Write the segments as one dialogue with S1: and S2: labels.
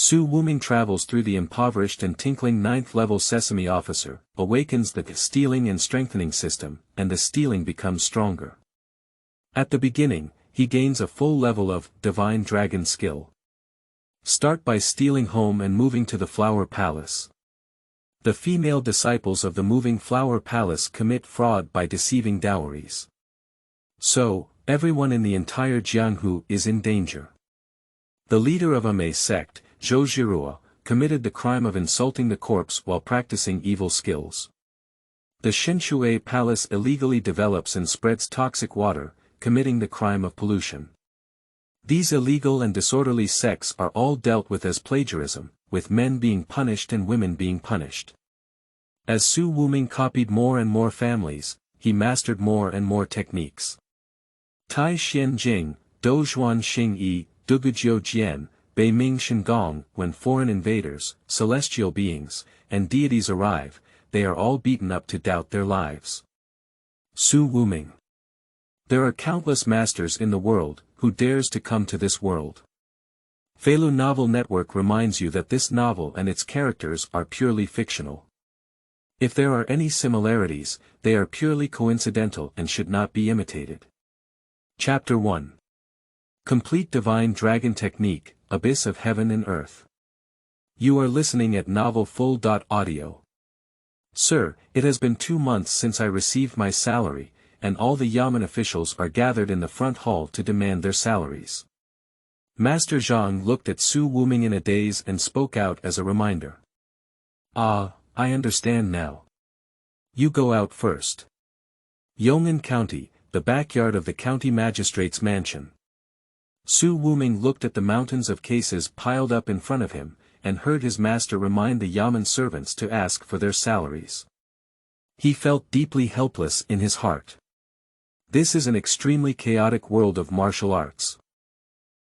S1: Su Wuming travels through the impoverished and tinkling 9th level Sesame Officer, awakens the stealing and strengthening system, and the stealing becomes stronger. At the beginning, he gains a full level of divine dragon skill. Start by stealing home and moving to the Flower Palace. The female disciples of the moving Flower Palace commit fraud by deceiving dowries. So, everyone in the entire Jianghu is in danger. The leader of Emei Sect, Zhou Zhiruo, committed the crime of insulting the corpse while practicing evil skills. The Shenshui Palace illegally develops and spreads toxic water, committing the crime of pollution. These illegal and disorderly sects are all dealt with as plagiarism, with men being punished and women being punished. As Su Wuming copied more and more families, he mastered more and more techniques. Tai Xuan Jing, Dou Zhuan Xing Yi, Dugu Jiu Jian, Bei Ming Shen Gong. When foreign invaders, celestial beings, and deities arrive, they are all beaten up to doubt their lives. Su Wuming. There are countless masters in the world, who dares to come to this world. Feilu Novel Network reminds you that this novel and its characters are purely fictional. If there are any similarities, they are purely coincidental and should not be imitated. Chapter 1. Complete Divine Dragon Technique, Abyss of Heaven and Earth. You are listening at novelfull.audio. Sir, it has been 2 months since I received my salary, and all the Yamen officials are gathered in the front hall to demand their salaries. Master Zhang looked at Su Wuming in a daze and spoke out as a reminder. Ah, I understand now. You go out first. Yong'an County, the backyard of the county magistrate's mansion. Su Wuming looked at the mountains of cases piled up in front of him, and heard his master remind the Yamen servants to ask for their salaries. He felt deeply helpless in his heart. This is an extremely chaotic world of martial arts.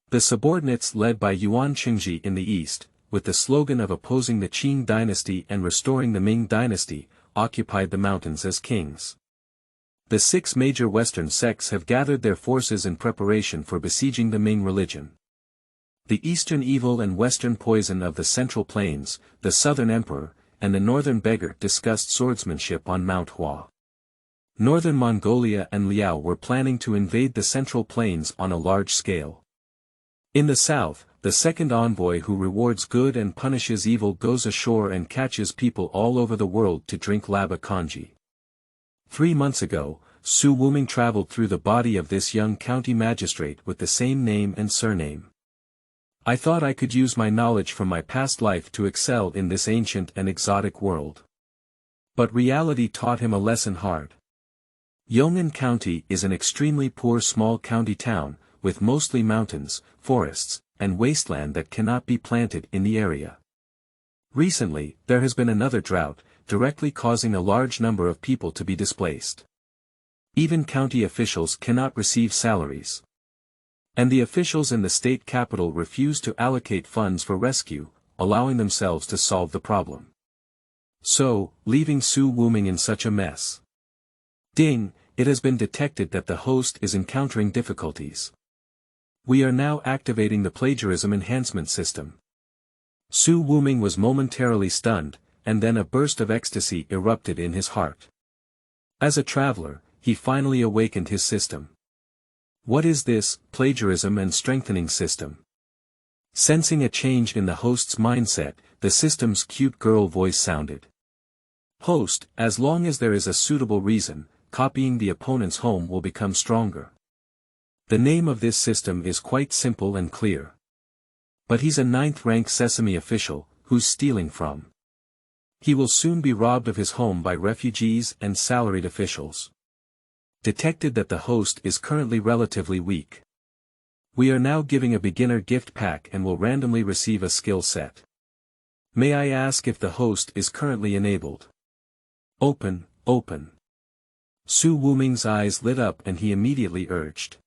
S1: The subordinates led by Yuan Qingji in the east, with the slogan of opposing the Qing dynasty and restoring the Ming dynasty, occupied the mountains as kings. The 6 major Western sects have gathered their forces in preparation for besieging the Ming religion. The Eastern evil and Western poison of the Central Plains, the Southern Emperor, and the Northern Beggar discussed swordsmanship on Mount Hua. Northern Mongolia and Liao were planning to invade the Central Plains on a large scale. In the south, the second envoy who rewards good and punishes evil goes ashore and catches people all over the world to drink laba congee. 3 months ago, Su Wuming traveled through the body of this young county magistrate with the same name and surname. I thought I could use my knowledge from my past life to excel in this ancient and exotic world. But reality taught him a lesson hard. Yong'an County is an extremely poor small county town, with mostly mountains, forests, and wasteland that cannot be planted in the area. Recently, there has been another drought, directly causing a large number of people to be displaced. Even county officials cannot receive salaries. And the officials in the state capital refuse to allocate funds for rescue, allowing themselves to solve the problem. So, leaving Su Wuming in such a mess. Ding, it has been detected that the host is encountering difficulties. We are now activating the plagiarism enhancement system. Su Wuming was momentarily stunned, and then a burst of ecstasy erupted in his heart. As a traveler, he finally awakened his system. What is this, plagiarism and strengthening system? Sensing a change in the host's mindset, the system's cute girl voice sounded. Host, as long as there is a suitable reason, copying the opponent's home will become stronger. The name of this system is quite simple and clear. But he's a 9th-rank Sesame official, who's stealing from. He will soon be robbed of his home by refugees and salaried officials. Detected that the host is currently relatively weak. We are now giving a beginner gift pack and will randomly receive a skill set. May I ask if the host is currently enabled? Open. Su Wuming's eyes lit up and he immediately urged.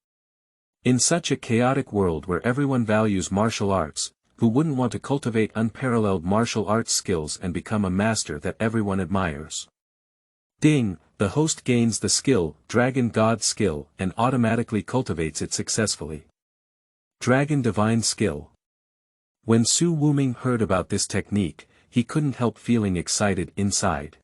S1: In such a chaotic world where everyone values martial arts, who wouldn't want to cultivate unparalleled martial arts skills and become a master that everyone admires? Ding, the host gains the skill, Dragon God skill, and automatically cultivates it successfully. Dragon Divine skill. When Su Wuming heard about this technique, he couldn't help feeling excited inside.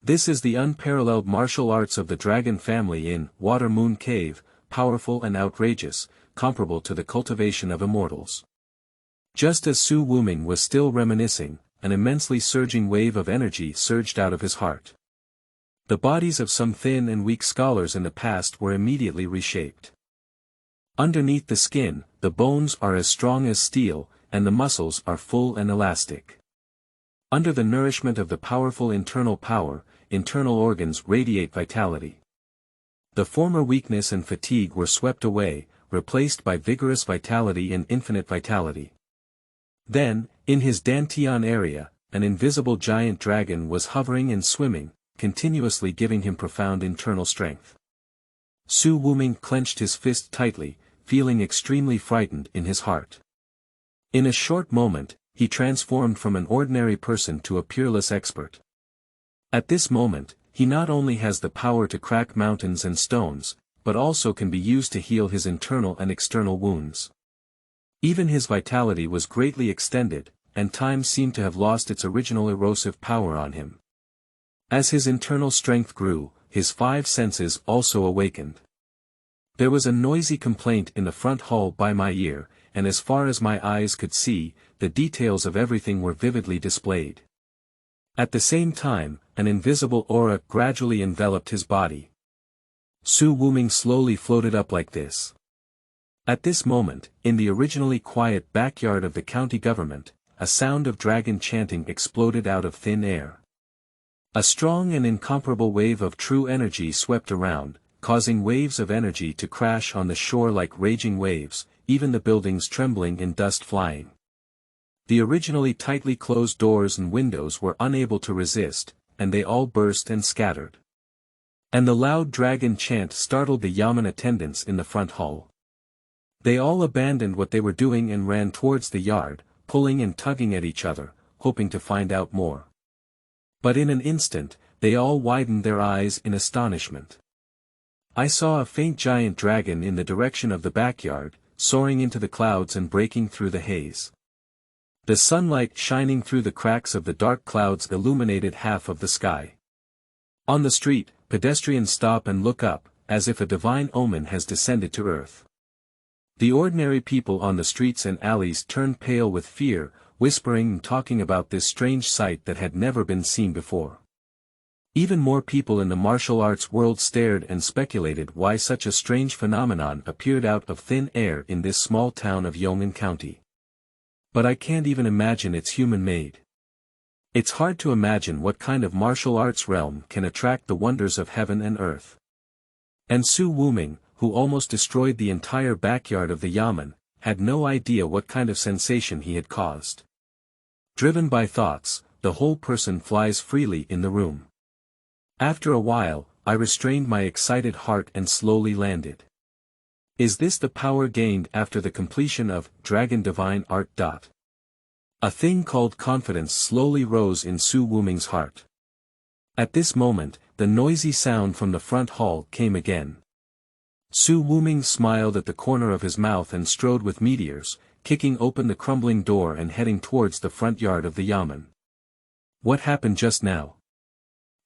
S1: This is the unparalleled martial arts of the dragon family in Water Moon Cave, powerful and outrageous, comparable to the cultivation of immortals. Just as Su Wuming was still reminiscing, an immensely surging wave of energy surged out of his heart. The bodies of some thin and weak scholars in the past were immediately reshaped. Underneath the skin, the bones are as strong as steel, and the muscles are full and elastic. Under the nourishment of the powerful internal power, internal organs radiate vitality. The former weakness and fatigue were swept away, replaced by vigorous vitality and infinite vitality. Then, in his Dantian area, an invisible giant dragon was hovering and swimming, continuously giving him profound internal strength. Su Wuming clenched his fist tightly, feeling extremely frightened in his heart. In a short moment, he transformed from an ordinary person to a peerless expert. At this moment, he not only has the power to crack mountains and stones, but also can be used to heal his internal and external wounds. Even his vitality was greatly extended, and time seemed to have lost its original erosive power on him. As his internal strength grew, his 5 senses also awakened. There was a noisy complaint in the front hall by my ear, and as far as my eyes could see, the details of everything were vividly displayed. At the same time, an invisible aura gradually enveloped his body. Su Wuming slowly floated up like this. At this moment, in the originally quiet backyard of the county government, a sound of dragon chanting exploded out of thin air. A strong and incomparable wave of true energy swept around, causing waves of energy to crash on the shore like raging waves, even the buildings trembling and dust flying. The originally tightly closed doors and windows were unable to resist, and they all burst and scattered. And the loud dragon chant startled the yamen attendants in the front hall. They all abandoned what they were doing and ran towards the yard, pulling and tugging at each other, hoping to find out more. But in an instant, they all widened their eyes in astonishment. I saw a faint giant dragon in the direction of the backyard, soaring into the clouds and breaking through the haze. The sunlight shining through the cracks of the dark clouds illuminated half of the sky. On the street, pedestrians stop and look up, as if a divine omen has descended to earth. The ordinary people on the streets and alleys turned pale with fear, whispering and talking about this strange sight that had never been seen before. Even more people in the martial arts world stared and speculated why such a strange phenomenon appeared out of thin air in this small town of Yong'an County. But I can't even imagine it's human-made. It's hard to imagine what kind of martial arts realm can attract the wonders of heaven and earth. And Su Wuming, who almost destroyed the entire backyard of the yamen, had no idea what kind of sensation he had caused. Driven by thoughts, the whole person flies freely in the room. After a while, I restrained my excited heart and slowly landed. Is this the power gained after the completion of Dragon Divine Art? A thing called confidence slowly rose in Su Wuming's heart. At this moment, the noisy sound from the front hall came again. Su Wuming smiled at the corner of his mouth and strode with meteors, kicking open the crumbling door and heading towards the front yard of the yamen. What happened just now?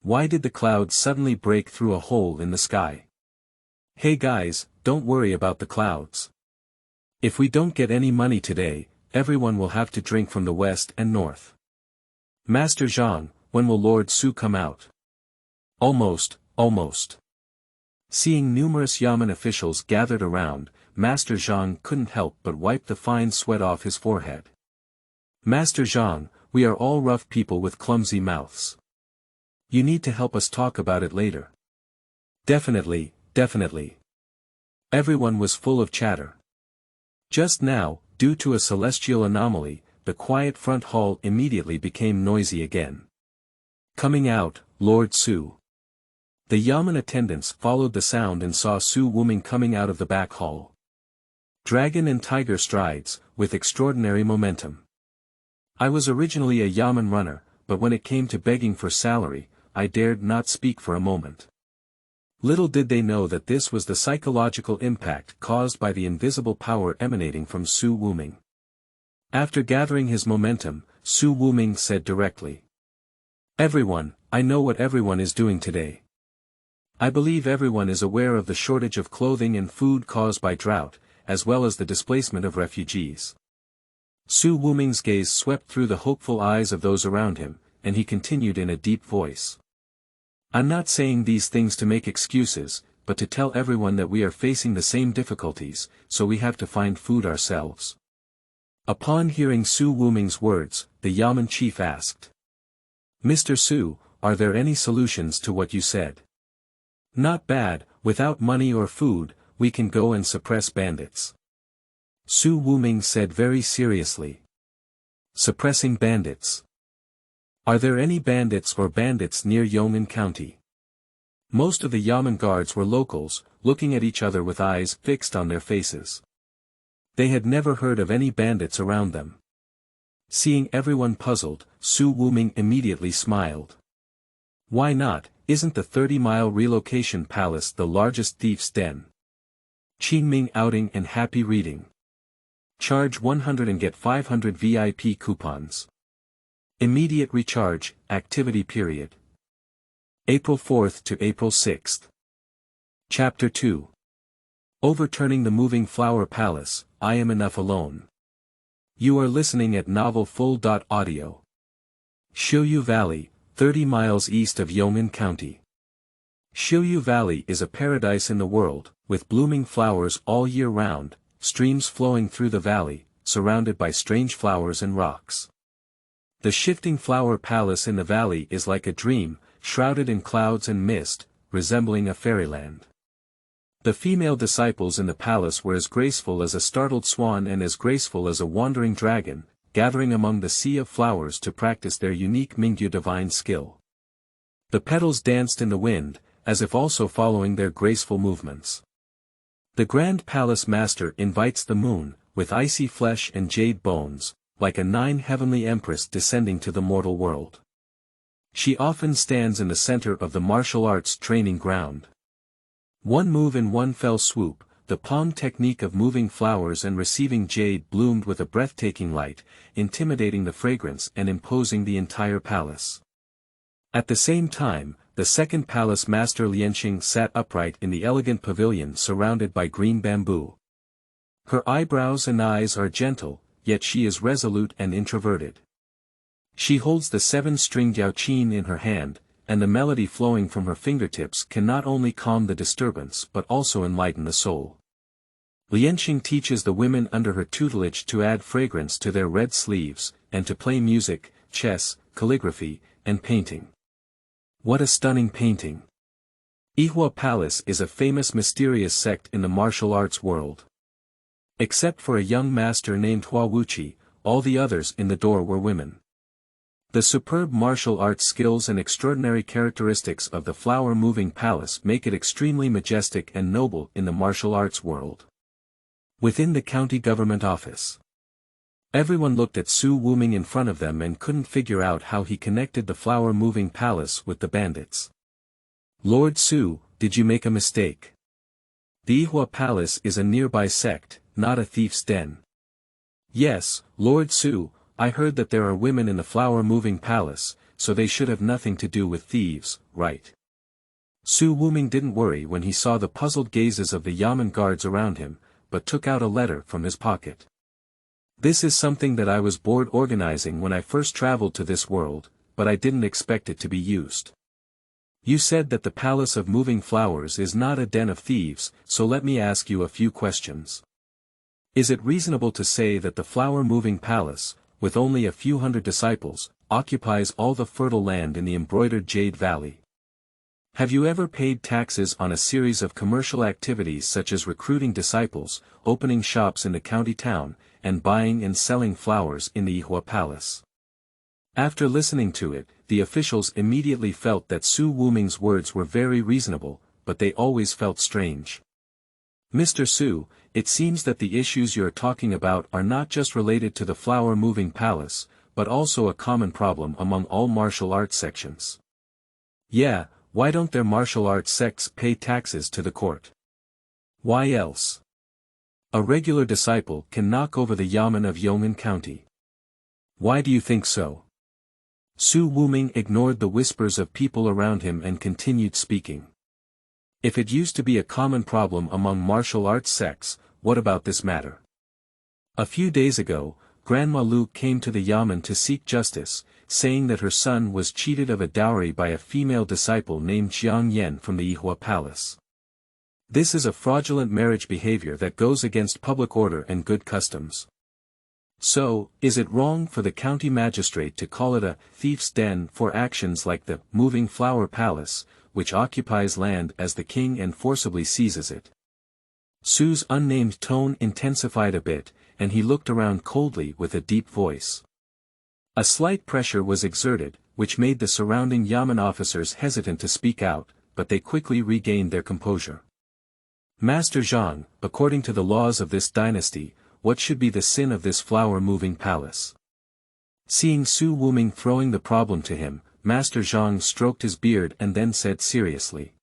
S1: Why did the clouds suddenly break through a hole in the sky? Hey guys, don't worry about the clouds. If we don't get any money today, everyone will have to drink from the west and north. Master Zhang, when will Lord Su come out? Almost. Seeing numerous yamen officials gathered around, Master Zhang couldn't help but wipe the fine sweat off his forehead. Master Zhang, we are all rough people with clumsy mouths. You need to help us talk about it later. Definitely. Everyone was full of chatter. Just now, due to a celestial anomaly, the quiet front hall immediately became noisy again. Coming out, Lord Su. The yamen attendants followed the sound and saw Su Wuming coming out of the back hall. Dragon and tiger strides, with extraordinary momentum. I was originally a yamen runner, but when it came to begging for salary, I dared not speak for a moment. Little did they know that this was the psychological impact caused by the invisible power emanating from Su Wuming. After gathering his momentum, Su Wuming said directly. Everyone, I know what everyone is doing today. I believe everyone is aware of the shortage of clothing and food caused by drought, as well as the displacement of refugees. Su Wuming's gaze swept through the hopeful eyes of those around him, and he continued in a deep voice. I'm not saying these things to make excuses, but to tell everyone that we are facing the same difficulties, so we have to find food ourselves. Upon hearing Su Wuming's words, the Yamen chief asked. Mr. Su, are there any solutions to what you said? Not bad, without money or food, we can go and suppress bandits. Su Wuming said very seriously. Suppressing bandits. Are there any bandits near Yong'an County? Most of the Yamen guards were locals, looking at each other with eyes fixed on their faces. They had never heard of any bandits around them. Seeing everyone puzzled, Su Wuming immediately smiled. Why not, isn't the 30-mile relocation palace the largest thief's den? Qingming outing and happy reading. Charge 100 and get 500 VIP coupons. Immediate recharge, activity period. April 4th to April 6th. Chapter 2. Overturning the Moving Flower Palace, I Am Enough Alone. You are listening at Novel Full.audio. Xiuyu Valley, 30 miles east of Yong'an County. Xiuyu Valley is a paradise in the world, with blooming flowers all year round, streams flowing through the valley, surrounded by strange flowers and rocks. The shifting flower palace in the valley is like a dream, shrouded in clouds and mist, resembling a fairyland. The female disciples in the palace were as graceful as a startled swan and as graceful as a wandering dragon, gathering among the sea of flowers to practice their unique Mingyu divine skill. The petals danced in the wind, as if also following their graceful movements. The Grand Palace Master invites the moon, with icy flesh and jade bones, like a 9 heavenly empress descending to the mortal world. She often stands in the center of the martial arts training ground. One move in one fell swoop, the palm technique of moving flowers and receiving jade bloomed with a breathtaking light, intimidating the fragrance and imposing the entire palace. At the same time, the second palace master Lianxing sat upright in the elegant pavilion surrounded by green bamboo. Her eyebrows and eyes are gentle, yet she is resolute and introverted. She holds the 7-stringed yaoqin in her hand, and the melody flowing from her fingertips can not only calm the disturbance but also enlighten the soul. Lianxing teaches the women under her tutelage to add fragrance to their red sleeves, and to play music, chess, calligraphy, and painting. What a stunning painting! Yihua Palace is a famous mysterious sect in the martial arts world. Except for a young master named Hua Wuqi, all the others in the door were women. The superb martial arts skills and extraordinary characteristics of the flower-moving palace make it extremely majestic and noble in the martial arts world. Within the county government office, everyone looked at Su Wuming in front of them and couldn't figure out how he connected the flower-moving palace with the bandits. Lord Su, did you make a mistake? The Yihua Palace is a nearby sect, not a thief's den. Yes, Lord Su, I heard that there are women in the flower-moving palace, so they should have nothing to do with thieves, right? Su Wuming didn't worry when he saw the puzzled gazes of the Yamen guards around him, but took out a letter from his pocket. This is something that I was bored organizing when I first traveled to this world, but I didn't expect it to be used. You said that the Palace of Moving Flowers is not a den of thieves, so let me ask you a few questions. Is it reasonable to say that the flower-moving palace, with only a few hundred disciples, occupies all the fertile land in the embroidered Jade Valley? Have you ever paid taxes on a series of commercial activities such as recruiting disciples, opening shops in the county town, and buying and selling flowers in the Yihua Palace? After listening to it, the officials immediately felt that Su Wuming's words were very reasonable, but they always felt strange. Mr. Su, it seems that the issues you're talking about are not just related to the flower-moving palace, but also a common problem among all martial arts sections. Yeah, why don't their martial arts sects pay taxes to the court? Why else? A regular disciple can knock over the yamen of Yong'an County. Why do you think so? Su Wuming ignored the whispers of people around him and continued speaking. If it used to be a common problem among martial arts sects, what about this matter? A few days ago, Grandma Lu came to the yamen to seek justice, saying that her son was cheated of a dowry by a female disciple named Jiang Yan from the Yihua Palace. This is a fraudulent marriage behavior that goes against public order and good customs. So, is it wrong for the county magistrate to call it a thief's den for actions like the moving flower palace, which occupies land as the king and forcibly seizes it? Su's unnamed tone intensified a bit, and he looked around coldly with a deep voice. A slight pressure was exerted, which made the surrounding yamen officers hesitant to speak out, but they quickly regained their composure. Master Zhang, according to the laws of this dynasty, what should be the sin of this flower-moving palace? Seeing Su Wuming throwing the problem to him, Master Zhang stroked his beard and then said seriously.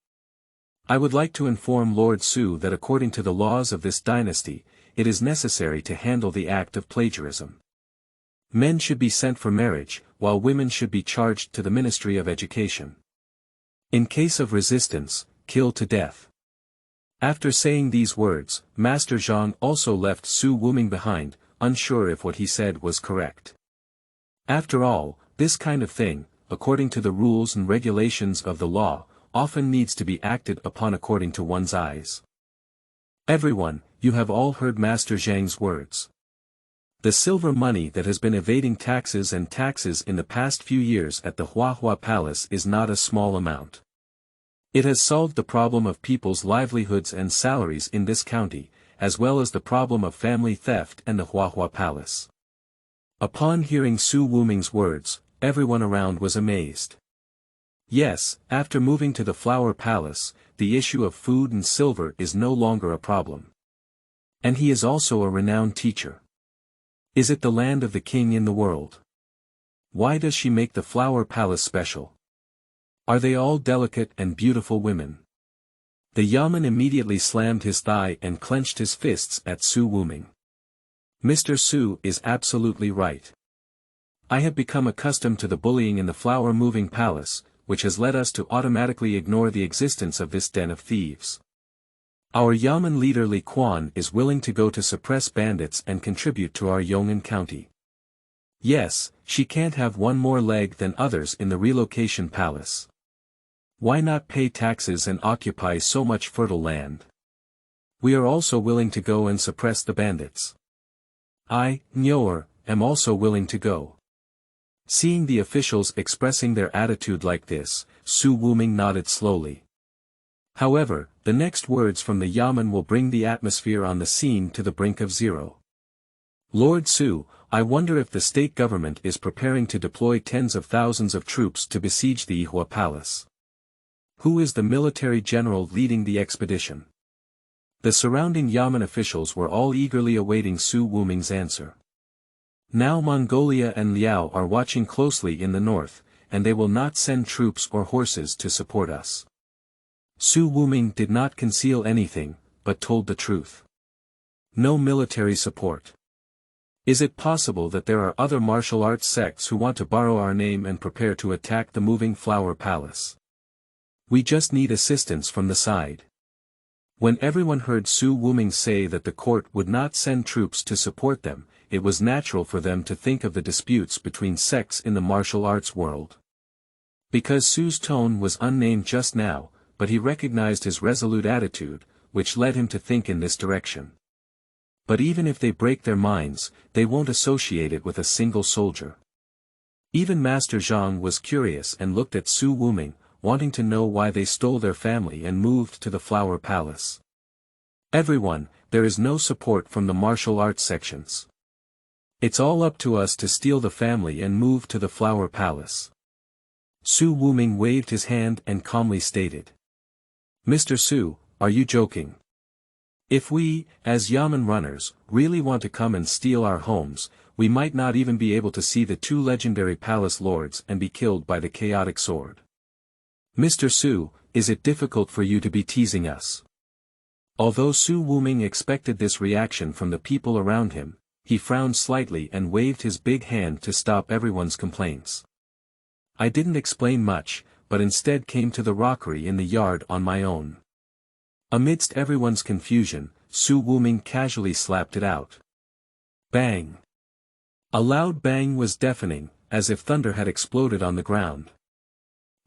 S1: I would like to inform Lord Su that according to the laws of this dynasty, it is necessary to handle the act of plagiarism. Men should be sent for marriage, while women should be charged to the Ministry of Education. In case of resistance, kill to death. After saying these words, Master Zhang also left Su Wuming behind, unsure if what he said was correct. After all, this kind of thing, according to the rules and regulations of the law, often needs to be acted upon according to one's eyes. Everyone, you have all heard Master Zhang's words. The silver money that has been evading taxes in the past few years at the Huahua Palace is not a small amount. It has solved the problem of people's livelihoods and salaries in this county, as well as the problem of family theft and the Huahua Palace. Upon hearing Su Wuming's words, everyone around was amazed. Yes, after moving to the Flower Palace, the issue of food and silver is no longer a problem. And he is also a renowned teacher. Is it the land of the king in the world? Why does she make the Flower Palace special? Are they all delicate and beautiful women? The yamen immediately slammed his thigh and clenched his fists at Su Wuming. Mr. Su is absolutely right. I have become accustomed to the bullying in the flower-moving palace, which has led us to automatically ignore the existence of this den of thieves. Our yamen leader Li Quan is willing to go to suppress bandits and contribute to our Yong'an County. Yes, she can't have one more leg than others in the relocation palace. Why not pay taxes and occupy so much fertile land? We are also willing to go and suppress the bandits. I, Nyoer, am also willing to go. Seeing the officials expressing their attitude like this, Su Wuming nodded slowly. However, the next words from the yamen will bring the atmosphere on the scene to the brink of zero. Lord Su, I wonder if the state government is preparing to deploy tens of thousands of troops to besiege the Yihua Palace. Who is the military general leading the expedition? The surrounding yamen officials were all eagerly awaiting Su Wuming's answer. Now Mongolia and Liao are watching closely in the north, and they will not send troops or horses to support us. Su Wuming did not conceal anything, but told the truth. No military support. Is it possible that there are other martial arts sects who want to borrow our name and prepare to attack the moving flower palace? We just need assistance from the side. When everyone heard Su Wuming say that the court would not send troops to support them, it was natural for them to think of the disputes between sects in the martial arts world. Because Su's tone was unnamed just now, but he recognized his resolute attitude, which led him to think in this direction. But even if they break their minds, they won't associate it with a single soldier. Even Master Zhang was curious and looked at Su Wuming, wanting to know why they stole their family and moved to the Flower Palace. Everyone, there is no support from the martial arts sections. It's all up to us to steal the family and move to the Flower Palace. Su Wuming waved his hand and calmly stated. Mr. Su, are you joking? If we, as yamen runners, really want to come and steal our homes, we might not even be able to see the two legendary palace lords and be killed by the chaotic sword. Mr. Su, is it difficult for you to be teasing us? Although Su Wuming expected this reaction from the people around him, he frowned slightly and waved his big hand to stop everyone's complaints. I didn't explain much, but instead came to the rockery in the yard on my own. Amidst everyone's confusion, Su Wuming casually slapped it out. Bang! A loud bang was deafening, as if thunder had exploded on the ground.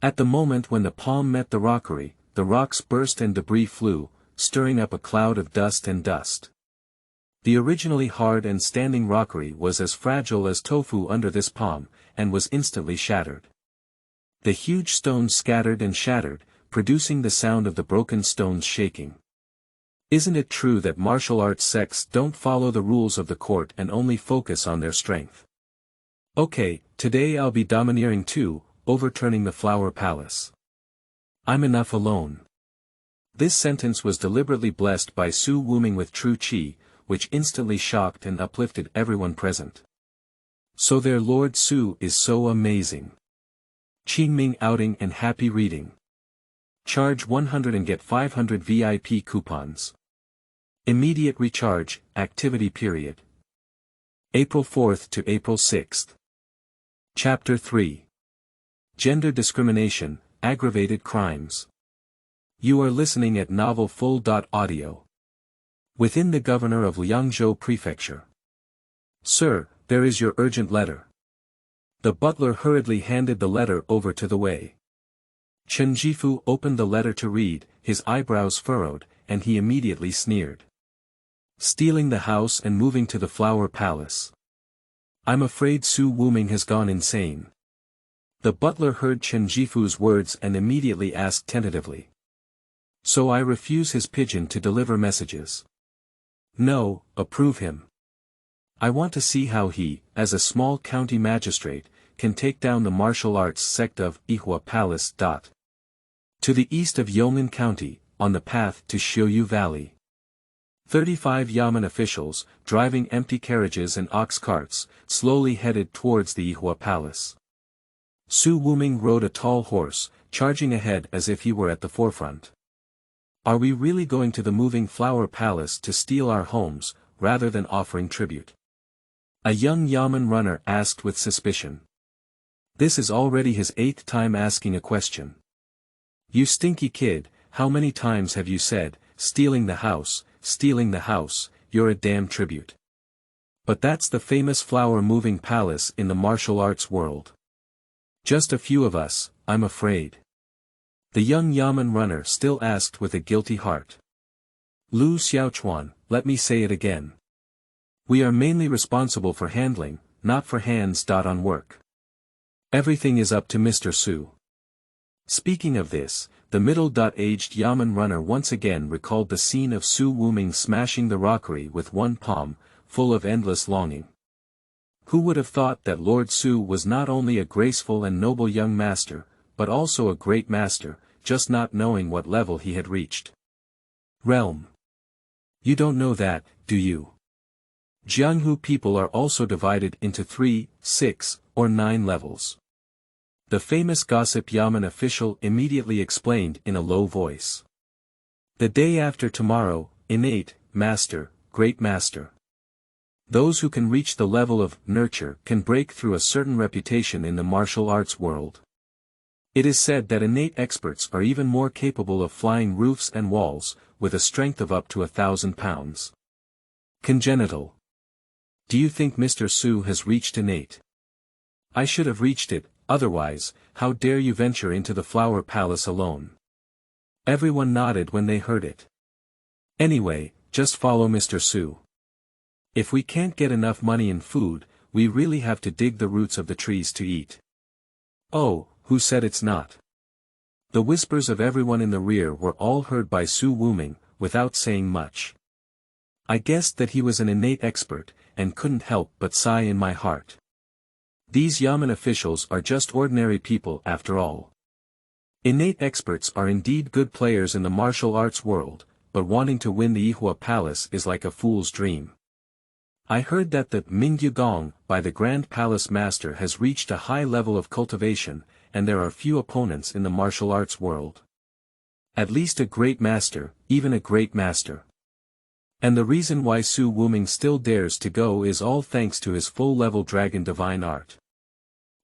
S1: At the moment when the palm met the rockery, the rocks burst and debris flew, stirring up a cloud of dust and dust. The originally hard and standing rockery was as fragile as tofu under this palm, and was instantly shattered. The huge stones scattered and shattered, producing the sound of the broken stones shaking. Isn't it true that martial arts sects don't follow the rules of the court and only focus on their strength? Okay, today I'll be domineering too, overturning the Flower Palace. I'm enough alone. This sentence was deliberately blessed by Su Wuming with true qi, which instantly shocked and uplifted everyone present. So their Lord Su is so amazing. Qingming outing and happy reading. Charge 100 and get 500 VIP coupons. Immediate recharge, activity period. April 4th to April 6th. Chapter 3. Gender Discrimination, Aggravated Crimes. You are listening at novelfull.audio. Within the governor of Liangzhou Prefecture. Sir, there is your urgent letter. The butler hurriedly handed the letter over to the Wei. Chen Jifu opened the letter to read, his eyebrows furrowed, and he immediately sneered. Stealing the house and moving to the Flower Palace. I'm afraid Su Wuming has gone insane. The butler heard Chen Jifu's words and immediately asked tentatively. So I refuse his pigeon to deliver messages. No, approve him. I want to see how he, as a small county magistrate, can take down the martial arts sect of Ihua Palace. To the east of Yong'an County, on the path to Xiuyu Valley. 35 Yamen officials, driving empty carriages and ox carts, slowly headed towards the Ihua Palace. Su Wuming rode a tall horse, charging ahead as if he were at the forefront. Are we really going to the moving Flower Palace to steal our homes, rather than offering tribute? A young Yamen runner asked with suspicion. This is already his 8th time asking a question. You stinky kid, how many times have you said, stealing the house, you're a damn tribute. But that's the famous flower-moving palace in the martial arts world. Just a few of us, I'm afraid. The young Yamen runner still asked with a guilty heart. Lu Xiaochuan, let me say it again. We are mainly responsible for handling, not for hands. On work. Everything is up to Mr. Su. Speaking of this, the middle-aged Yamen runner once again recalled the scene of Su Wuming smashing the rockery with one palm, full of endless longing. Who would have thought that Lord Su was not only a graceful and noble young master, but also a great master, just not knowing what level he had reached. Realm. You don't know that, do you? Jianghu people are also divided into 3, 6, or 9 levels. The famous gossip Yamen official immediately explained in a low voice. The day after tomorrow, innate, master, great master. Those who can reach the level of nurture can break through a certain reputation in the martial arts world. It is said that innate experts are even more capable of flying roofs and walls, with a strength of up to 1,000 pounds. Congenital. Do you think Mr. Su has reached innate? I should have reached it. Otherwise, how dare you venture into the Flower Palace alone? Everyone nodded when they heard it. Anyway, just follow Mr. Su. If we can't get enough money and food, we really have to dig the roots of the trees to eat. Oh, who said it's not? The whispers of everyone in the rear were all heard by Su Wuming, without saying much. I guessed that he was an innate expert, and couldn't help but sigh in my heart. These Yamen officials are just ordinary people after all. Innate experts are indeed good players in the martial arts world, but wanting to win the Ihua Palace is like a fool's dream. I heard that the Mingyu Gong by the Grand Palace Master has reached a high level of cultivation, and there are few opponents in the martial arts world. At least a great master, even a great master. And the reason why Su Wuming still dares to go is all thanks to his full-level dragon divine art.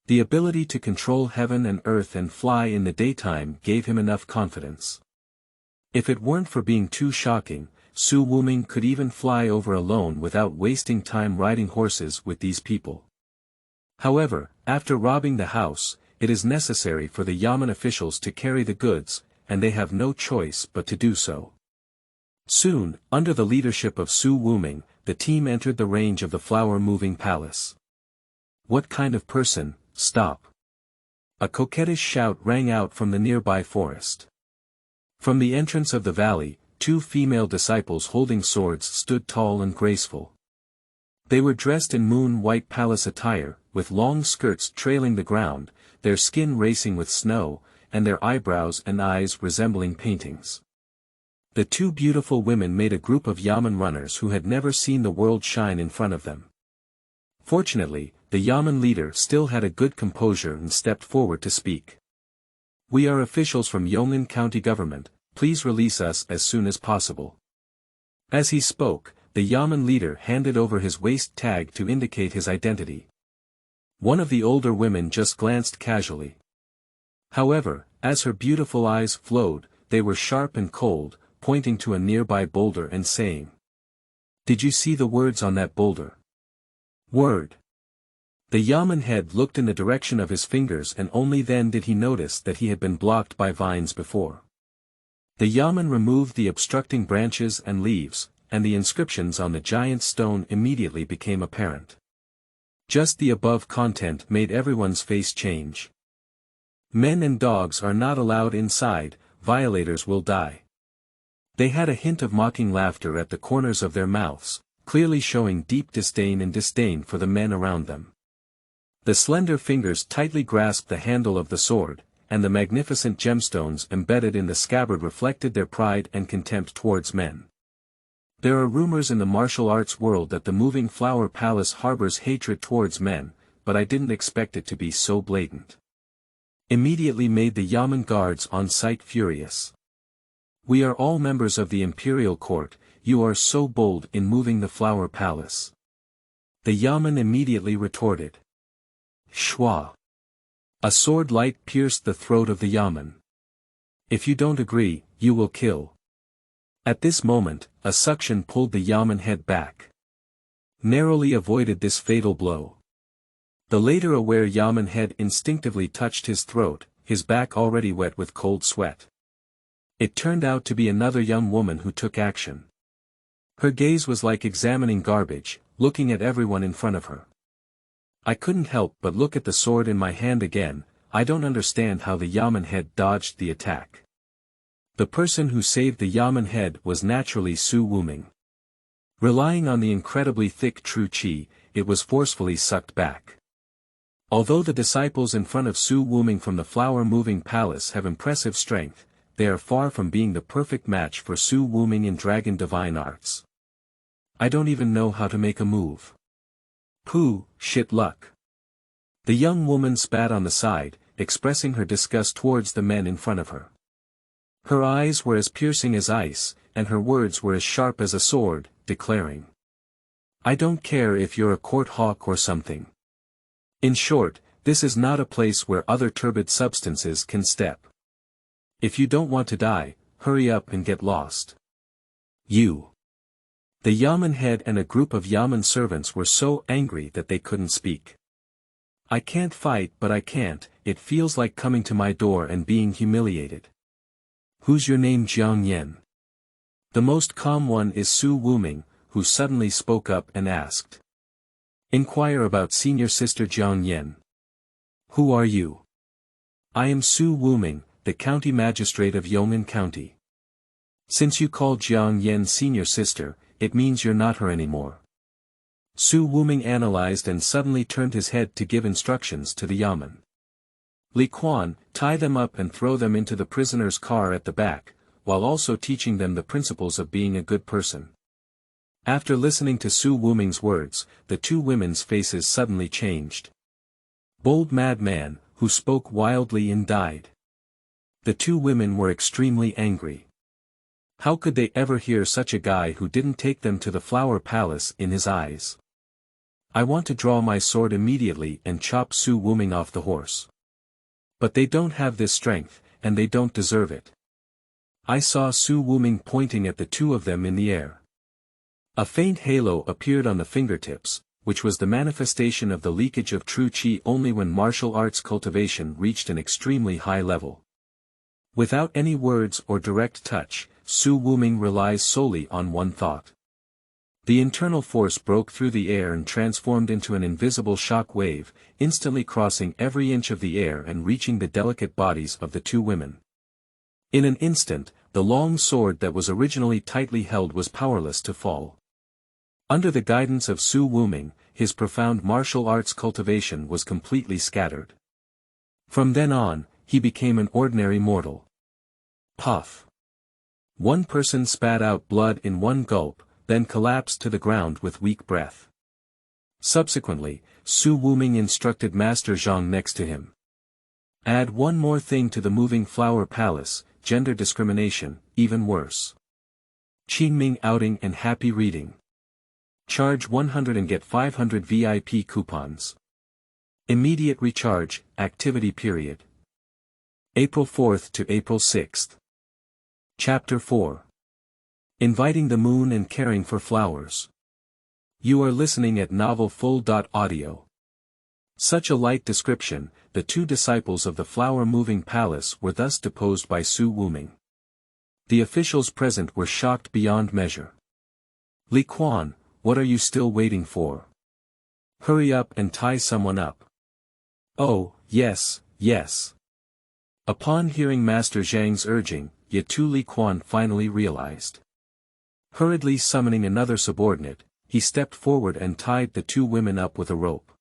S1: The ability to control heaven and earth and fly in the daytime gave him enough confidence. If it weren't for being too shocking, Su Wuming could even fly over alone without wasting time riding horses with these people. However, after robbing the house, it is necessary for the Yamen officials to carry the goods, and they have no choice but to do so. Soon, under the leadership of Su Wuming, the team entered the range of the flower-moving palace. "What kind of person, stop!" A coquettish shout rang out from the nearby forest. From the entrance of the valley, 2 female disciples holding swords stood tall and graceful. They were dressed in moon-white palace attire, with long skirts trailing the ground, their skin racing with snow, and their eyebrows and eyes resembling paintings. The 2 beautiful women made a group of Yamen runners who had never seen the world shine in front of them. Fortunately, the Yamen leader still had a good composure and stepped forward to speak. "We are officials from Yong'an County government, please release us as soon as possible." As he spoke, the Yamen leader handed over his waist tag to indicate his identity. One of the older women just glanced casually. However, as her beautiful eyes flowed, they were sharp and cold, pointing to a nearby boulder and saying, "Did you see the words on that boulder?" "Word." The Yamen head looked in the direction of his fingers and only then did he notice that he had been blocked by vines before. The Yamen removed the obstructing branches and leaves, and the inscriptions on the giant stone immediately became apparent. Just the above content made everyone's face change. "Men and dogs are not allowed inside, violators will die." They had a hint of mocking laughter at the corners of their mouths, clearly showing deep disdain for the men around them. The slender fingers tightly grasped the handle of the sword, and the magnificent gemstones embedded in the scabbard reflected their pride and contempt towards men. There are rumors in the martial arts world that the moving flower palace harbors hatred towards men, but I didn't expect it to be so blatant. Immediately made the Yamen guards on sight furious. "We are all members of the imperial court, you are so bold in moving the flower palace." The Yamen immediately retorted. Shwa. A sword light pierced the throat of the Yamen. "If you don't agree, you will kill." At this moment, a suction pulled the Yamen head back. Narrowly avoided this fatal blow. The later aware Yamen head instinctively touched his throat, his back already wet with cold sweat. It turned out to be another young woman who took action. Her gaze was like examining garbage, looking at everyone in front of her. "I couldn't help but look at the sword in my hand again, I don't understand how the Yamen head dodged the attack." The person who saved the Yamen head was naturally Su Wuming. Relying on the incredibly thick true qi, it was forcefully sucked back. Although the disciples in front of Su Wuming from the flower-moving palace have impressive strength, they are far from being the perfect match for Su Wuming in dragon divine arts. "I don't even know how to make a move." "Pooh, shit luck." The young woman spat on the side, expressing her disgust towards the men in front of her. Her eyes were as piercing as ice, and her words were as sharp as a sword, declaring, "I don't care if you're a court hawk or something. In short, this is not a place where other turbid substances can step. If you don't want to die, hurry up and get lost. You." The Yamen head and a group of Yamen servants were so angry that they couldn't speak. "I can't fight but I can't, it feels like coming to my door and being humiliated." "Who's your name Jiang Yan?" The most calm one is Su Wuming, who suddenly spoke up and asked. "Inquire about senior sister Jiang Yan." "Who are you?" "I am Su Wuming, the county magistrate of Yong'an County." "Since you call Jiang Yan senior sister, it means you're not her anymore." Su Wuming analyzed and suddenly turned his head to give instructions to the Yamen. "Li Quan, tie them up and throw them into the prisoner's car at the back, while also teaching them the principles of being a good person." After listening to Su Wuming's words, the 2 women's faces suddenly changed. Bold madman, who spoke wildly and died. The 2 women were extremely angry. How could they ever hear such a guy who didn't take them to the flower palace in his eyes? I want to draw my sword immediately and chop Su Wuming off the horse. But they don't have this strength, and they don't deserve it. I saw Su Wuming pointing at the two of them in the air. A faint halo appeared on the fingertips, which was the manifestation of the leakage of true qi only when martial arts cultivation reached an extremely high level. Without any words or direct touch, Su Wuming relies solely on one thought. The internal force broke through the air and transformed into an invisible shock wave, instantly crossing every inch of the air and reaching the delicate bodies of the two women. In an instant, the long sword that was originally tightly held was powerless to fall. Under the guidance of Su Wuming, his profound martial arts cultivation was completely scattered. From then on, he became an ordinary mortal. Puff. One person spat out blood in one gulp, then collapsed to the ground with weak breath. Subsequently, Su Wuming instructed Master Zhang next to him. Add one more thing to the moving flower palace, gender discrimination, even worse. Qingming outing and happy reading. Charge 100 and get 500 VIP coupons. Immediate recharge, activity period. April 4th to April 6th. Chapter 4. Inviting the Moon and Caring for Flowers. You are listening at novelfull.audio. Such a light description, the two disciples of the flower-moving palace were thus deposed by Su Wuming. The officials present were shocked beyond measure. Li Quan, what are you still waiting for? Hurry up and tie someone up. Oh, yes, yes. Upon hearing Master Zhang's urging, Yetu Li Quan finally realized. Hurriedly summoning another subordinate, he stepped forward and tied the two women up with a rope.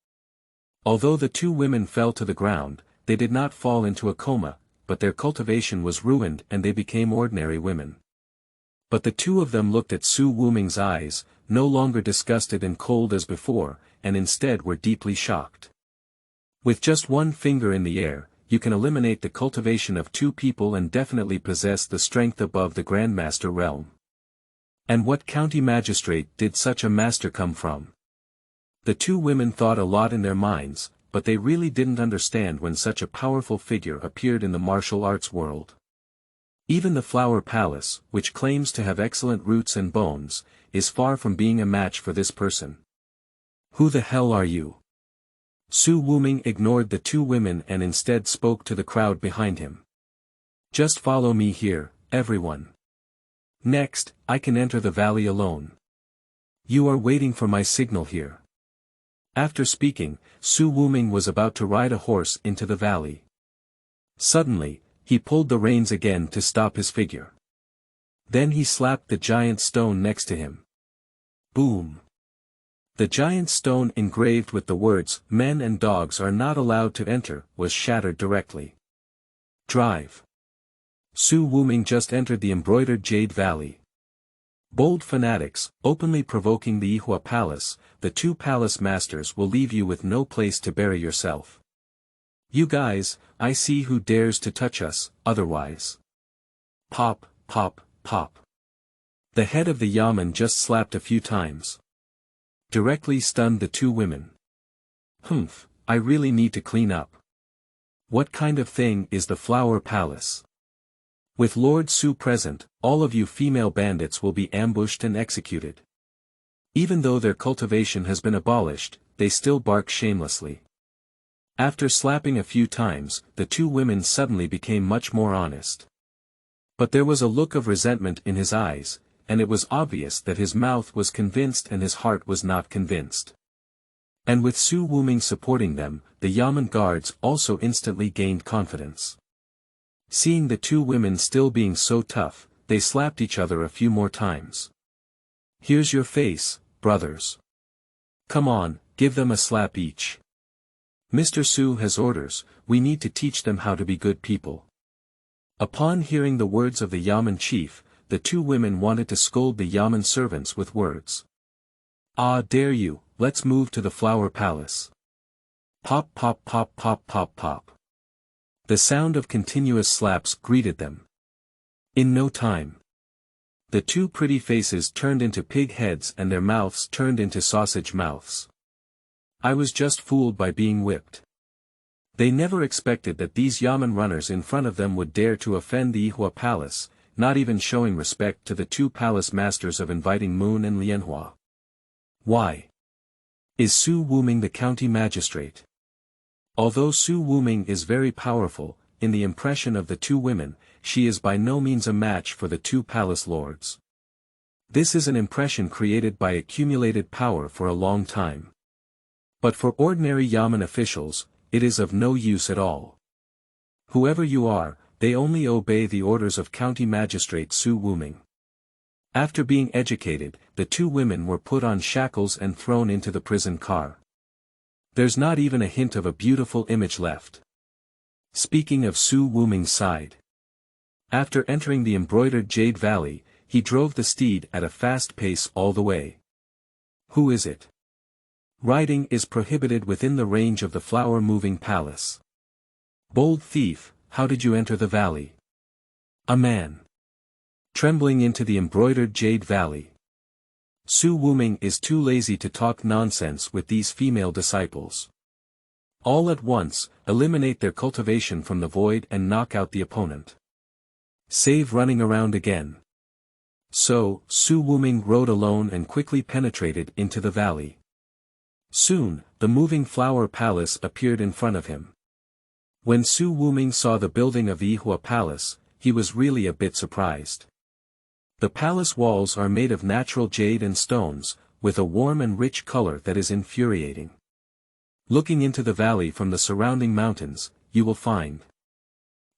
S1: Although the two women fell to the ground, they did not fall into a coma, but their cultivation was ruined and they became ordinary women. But the two of them looked at Su Wuming's eyes, no longer disgusted and cold as before, and instead were deeply shocked. With just one finger in the air, you can eliminate the cultivation of two people and definitely possess the strength above the Grandmaster realm. And what county magistrate did such a master come from? The two women thought a lot in their minds, but they really didn't understand when such a powerful figure appeared in the martial arts world. Even the Flower Palace, which claims to have excellent roots and bones, is far from being a match for this person. Who the hell are you? Su Wuming ignored the two women and instead spoke to the crowd behind him. Just follow me here, everyone. Next, I can enter the valley alone. You are waiting for my signal here. After speaking, Su Wuming was about to ride a horse into the valley. Suddenly, he pulled the reins again to stop his figure. Then he slapped the giant stone next to him. Boom! The giant stone engraved with the words, "Men and dogs are not allowed to enter," was shattered directly. Drive. Su Wuming just entered the embroidered Jade Valley. Bold fanatics, openly provoking the Yihua Palace, the two palace masters will leave you with no place to bury yourself. You guys, I see who dares to touch us, otherwise. Pop, pop, pop. The head of the yamen just slapped a few times. Directly stunned the two women. Humph, I really need to clean up. What kind of thing is the Flower Palace? With Lord Su present, all of you female bandits will be ambushed and executed. Even though their cultivation has been abolished, they still bark shamelessly. After slapping a few times, the two women suddenly became much more honest. But there was a look of resentment in his eyes, and it was obvious that his mouth was convinced and his heart was not convinced. And with Su Wuming supporting them, the yamen guards also instantly gained confidence. Seeing the two women still being so tough, they slapped each other a few more times. Here's your face, brothers. Come on, give them a slap each. Mr. Su has orders, we need to teach them how to be good people. Upon hearing the words of the yamen chief, the two women wanted to scold the yamen servants with words. Ah, dare you, let's move to the Flower Palace. Pop pop pop pop pop pop. The sound of continuous slaps greeted them. In no time. The two pretty faces turned into pig heads and their mouths turned into sausage mouths. I was just fooled by being whipped. They never expected that these yamen runners in front of them would dare to offend the Yihua Palace, not even showing respect to the two palace masters of inviting Moon and Lianhua. Why? Is Su Wuming the county magistrate? Although Su Wuming is very powerful, in the impression of the two women, she is by no means a match for the two palace lords. This is an impression created by accumulated power for a long time. But for ordinary yamen officials, it is of no use at all. Whoever you are, they only obey the orders of County Magistrate Su Wuming. After being educated, the two women were put on shackles and thrown into the prison car. There's not even a hint of a beautiful image left. Speaking of Su Wuming's side. After entering the embroidered Jade Valley, he drove the steed at a fast pace all the way. Who is it? Riding is prohibited within the range of the flower-moving palace. Bold thief, how did you enter the valley? A man. Trembling into the embroidered Jade Valley. Su Wuming is too lazy to talk nonsense with these female disciples. All at once, eliminate their cultivation from the void and knock out the opponent. Save running around again. So, Su Wuming rode alone and quickly penetrated into the valley. Soon, the moving flower palace appeared in front of him. When Su Wuming saw the building of the Yihua Palace, he was really a bit surprised. The palace walls are made of natural jade and stones, with a warm and rich color that is infuriating. Looking into the valley from the surrounding mountains, you will find.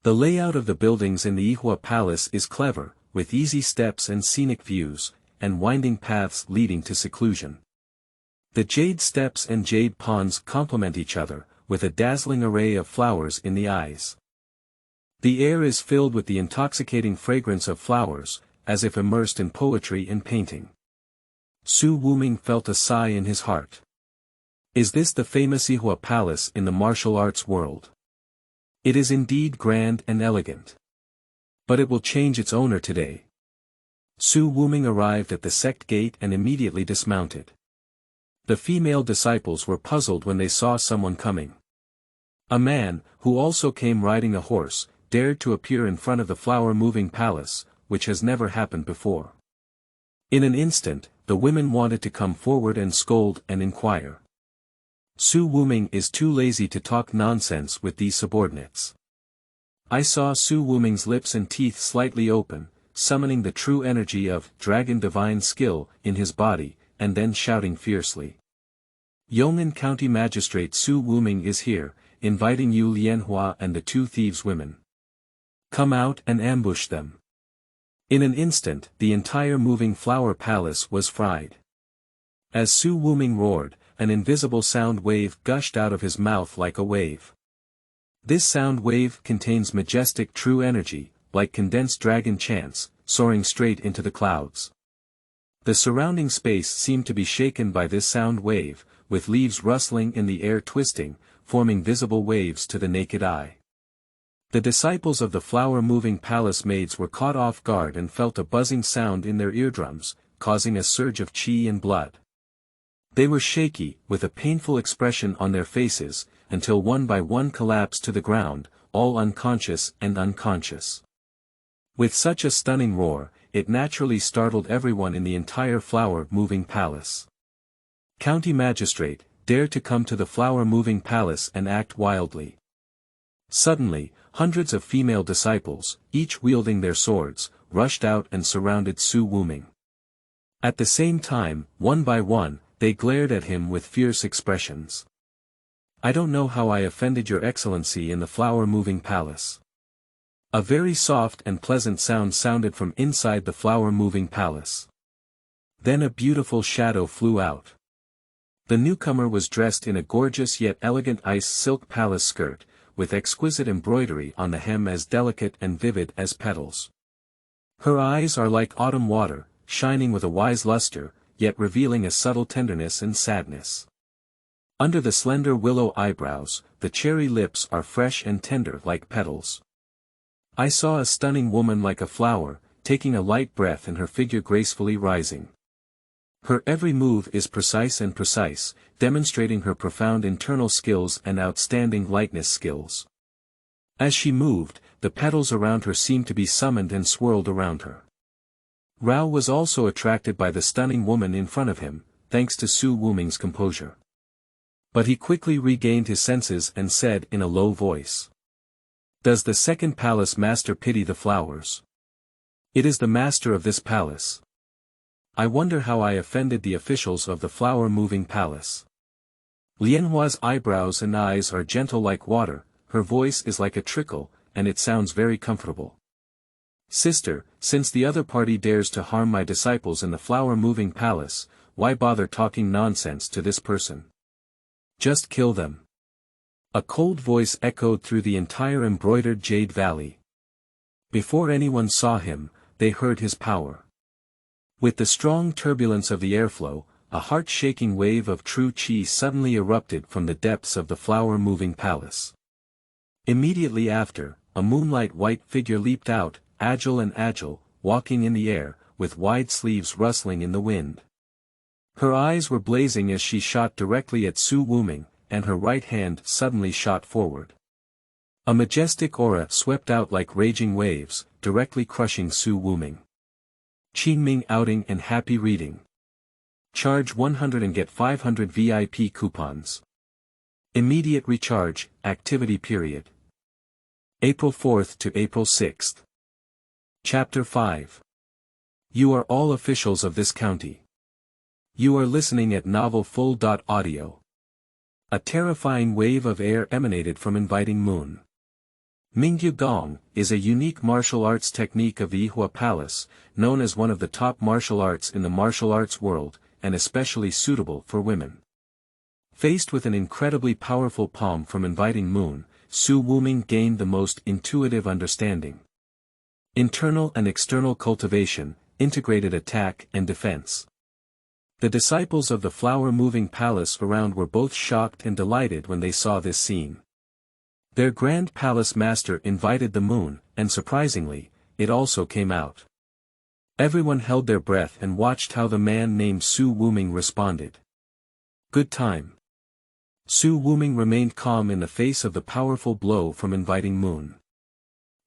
S1: The layout of the buildings in the Yihua Palace is clever, with easy steps and scenic views, and winding paths leading to seclusion. The jade steps and jade ponds complement each other, with a dazzling array of flowers in the eyes. The air is filled with the intoxicating fragrance of flowers, as if immersed in poetry and painting. Su Wuming felt a sigh in his heart. Is this the famous Yihua Palace in the martial arts world? It is indeed grand and elegant. But it will change its owner today. Su Wuming arrived at the sect gate and immediately dismounted. The female disciples were puzzled when they saw someone coming. A man, who also came riding a horse, dared to appear in front of the flower-moving palace, which has never happened before. In an instant, the women wanted to come forward and scold and inquire. Su Wuming is too lazy to talk nonsense with these subordinates. I saw Su Wuming's lips and teeth slightly open, summoning the true energy of dragon divine skill in his body, and then shouting fiercely. Yong'an County Magistrate Su Wuming is here, inviting you Lianhua and the two thieves women. Come out and ambush them. In an instant, the entire moving flower palace was fried. As Su Wuming roared, an invisible sound wave gushed out of his mouth like a wave. This sound wave contains majestic true energy, like condensed dragon chants, soaring straight into the clouds. The surrounding space seemed to be shaken by this sound wave, with leaves rustling in the air twisting, forming visible waves to the naked eye. The disciples of the flower-moving palace maids were caught off guard and felt a buzzing sound in their eardrums, causing a surge of qi and blood. They were shaky, with a painful expression on their faces, until one by one collapsed to the ground, all unconscious and unconscious. With such a stunning roar, it naturally startled everyone in the entire flower-moving palace. County Magistrate, dare to come to the flower-moving palace and act wildly. Suddenly, hundreds of female disciples, each wielding their swords, rushed out and surrounded Su Wuming. At the same time, one by one, they glared at him with fierce expressions. I don't know how I offended your excellency in the flower-moving palace. A very soft and pleasant sound sounded from inside the flower-moving palace. Then a beautiful shadow flew out. The newcomer was dressed in a gorgeous yet elegant ice silk palace skirt, with exquisite embroidery on the hem as delicate and vivid as petals. Her eyes are like autumn water, shining with a wise luster, yet revealing a subtle tenderness and sadness. Under the slender willow eyebrows, the cherry lips are fresh and tender like petals. I saw a stunning woman like a flower, taking a light breath and her figure gracefully rising. Her every move is precise, demonstrating her profound internal skills and outstanding lightness skills. As she moved, the petals around her seemed to be summoned and swirled around her. Rao was also attracted by the stunning woman in front of him, thanks to Su Wuming's composure. But he quickly regained his senses and said in a low voice, "Does the second palace master pity the flowers? It is the master of this palace. I wonder how I offended the officials of the flower-moving palace." Lianhua's eyebrows and eyes are gentle like water, her voice is like a trickle, and it sounds very comfortable. "Sister, since the other party dares to harm my disciples in the flower-moving palace, why bother talking nonsense to this person? Just kill them." A cold voice echoed through the entire embroidered jade valley. Before anyone saw him, they heard his power. With the strong turbulence of the airflow, a heart-shaking wave of true qi suddenly erupted from the depths of the flower-moving palace. Immediately after, a moonlight white figure leaped out, agile, walking in the air, with wide sleeves rustling in the wind. Her eyes were blazing as she shot directly at Su Wuming, and her right hand suddenly shot forward. A majestic aura swept out like raging waves, directly crushing Su Wuming. Qingming outing and happy reading. Charge 100 and get 500 VIP coupons. Immediate recharge, activity period. April 4th to April 6th. Chapter 5. You are all officials of this county. You are listening at novelfull.audio. A terrifying wave of air emanated from inviting moon. Mingyu Gong is a unique martial arts technique of the Yihua Palace, known as one of the top martial arts in the martial arts world, and especially suitable for women. Faced with an incredibly powerful palm from inviting moon, Su Wuming gained the most intuitive understanding. Internal and external cultivation, integrated attack and defense. The disciples of the flower-moving palace around were both shocked and delighted when they saw this scene. Their grand palace master invited the moon, and surprisingly, it also came out. Everyone held their breath and watched how the man named Su Wuming responded. Good time. Su Wuming remained calm in the face of the powerful blow from inviting moon.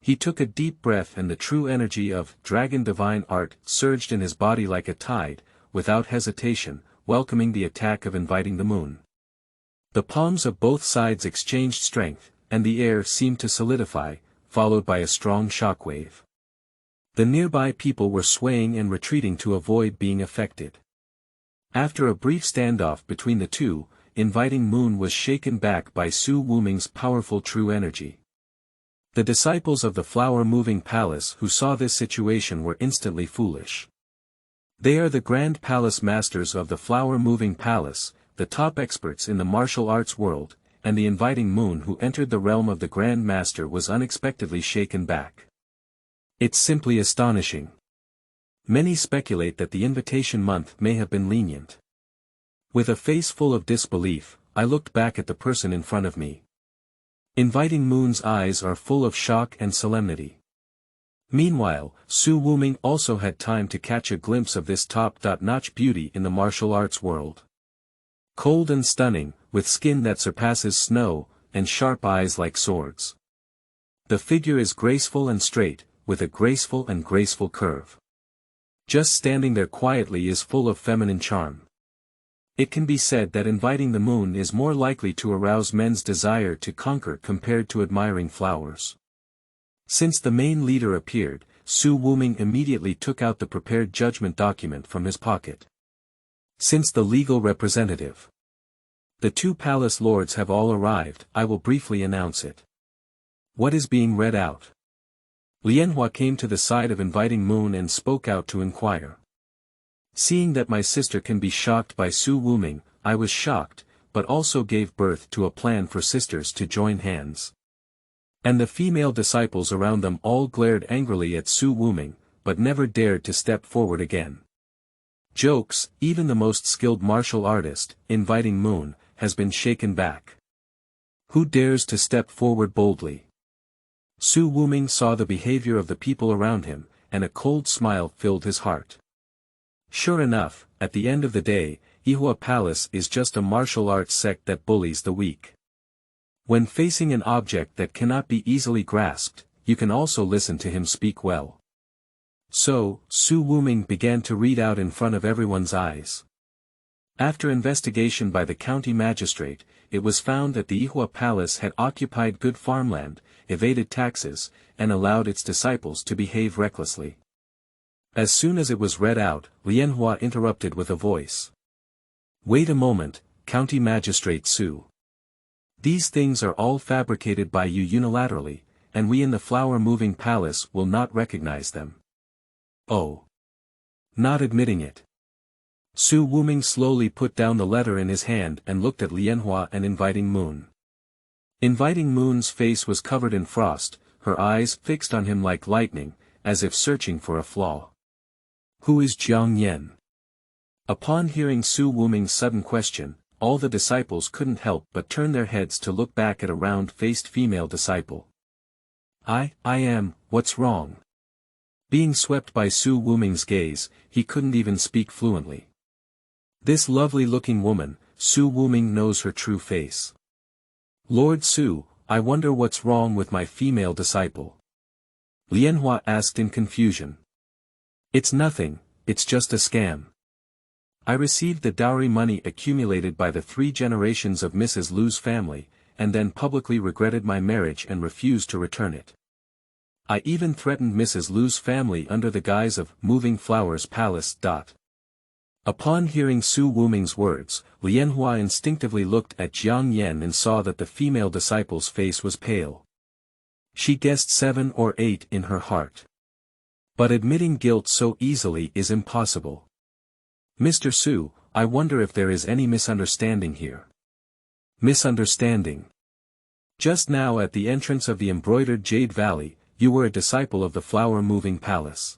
S1: He took a deep breath and the true energy of dragon divine art surged in his body like a tide, without hesitation, welcoming the attack of inviting the moon. The palms of both sides exchanged strength, and the air seemed to solidify, followed by a strong shockwave. The nearby people were swaying and retreating to avoid being affected. After a brief standoff between the two, inviting moon was shaken back by Su Wuming's powerful true energy. The disciples of the flower-moving palace who saw this situation were instantly foolish. They are the grand palace masters of the flower-moving palace, the top experts in the martial arts world, and the inviting moon who entered the realm of the grand master was unexpectedly shaken back. It's simply astonishing. Many speculate that the invitation month may have been lenient. With a face full of disbelief, I looked back at the person in front of me. Inviting moon's eyes are full of shock and solemnity. Meanwhile, Su Wuming also had time to catch a glimpse of this top-notch beauty in the martial arts world. Cold and stunning, with skin that surpasses snow, and sharp eyes like swords. The figure is graceful and straight, with a graceful curve. Just standing there quietly is full of feminine charm. It can be said that inviting the moon is more likely to arouse men's desire to conquer compared to admiring flowers. Since the main leader appeared, Su Wuming immediately took out the prepared judgment document from his pocket. Since the legal representative. The two palace lords have all arrived, I will briefly announce it. What is being read out? Lianhua came to the side of inviting moon and spoke out to inquire. Seeing that my sister can be shocked by Su Wuming, I was shocked, but also gave birth to a plan for sisters to join hands. And the female disciples around them all glared angrily at Su Wuming, but never dared to step forward again. Jokes, even the most skilled martial artist, inviting moon, has been shaken back. Who dares to step forward boldly? Su Wuming saw the behavior of the people around him, and a cold smile filled his heart. Sure enough, at the end of the day, Yihua Palace is just a martial arts sect that bullies the weak. When facing an object that cannot be easily grasped, you can also listen to him speak well. So, Su Wuming began to read out in front of everyone's eyes. After investigation by the county magistrate, it was found that the Yihua Palace had occupied good farmland, evaded taxes, and allowed its disciples to behave recklessly. As soon as it was read out, Lianhua interrupted with a voice. Wait a moment, County Magistrate Su. These things are all fabricated by you unilaterally, and we in the flower-moving palace will not recognize them. Oh. Not admitting it. Su Wuming slowly put down the letter in his hand and looked at Lianhua and Inviting Moon. Inviting Moon's face was covered in frost, her eyes fixed on him like lightning, as if searching for a flaw. Who is Jiang Yan? Upon hearing Su Wuming's sudden question, all the disciples couldn't help but turn their heads to look back at a round-faced female disciple. I am, what's wrong? Being swept by Su Wuming's gaze, he couldn't even speak fluently. This lovely-looking woman, Su Wuming knows her true face. Lord Su, I wonder what's wrong with my female disciple. Lianhua asked in confusion. It's nothing, it's just a scam. I received the dowry money accumulated by the 3 generations of Mrs. Lu's family, and then publicly regretted my marriage and refused to return it. I even threatened Mrs. Lu's family under the guise of moving flowers palace. Upon hearing Su Wuming's words, Lianhua instinctively looked at Jiang Yan and saw that the female disciple's face was pale. She guessed 7 or 8 in her heart. But admitting guilt so easily is impossible. Mr. Su, I wonder if there is any misunderstanding here. Misunderstanding. Just now at the entrance of the embroidered Jade Valley, you were a disciple of the flower-moving palace.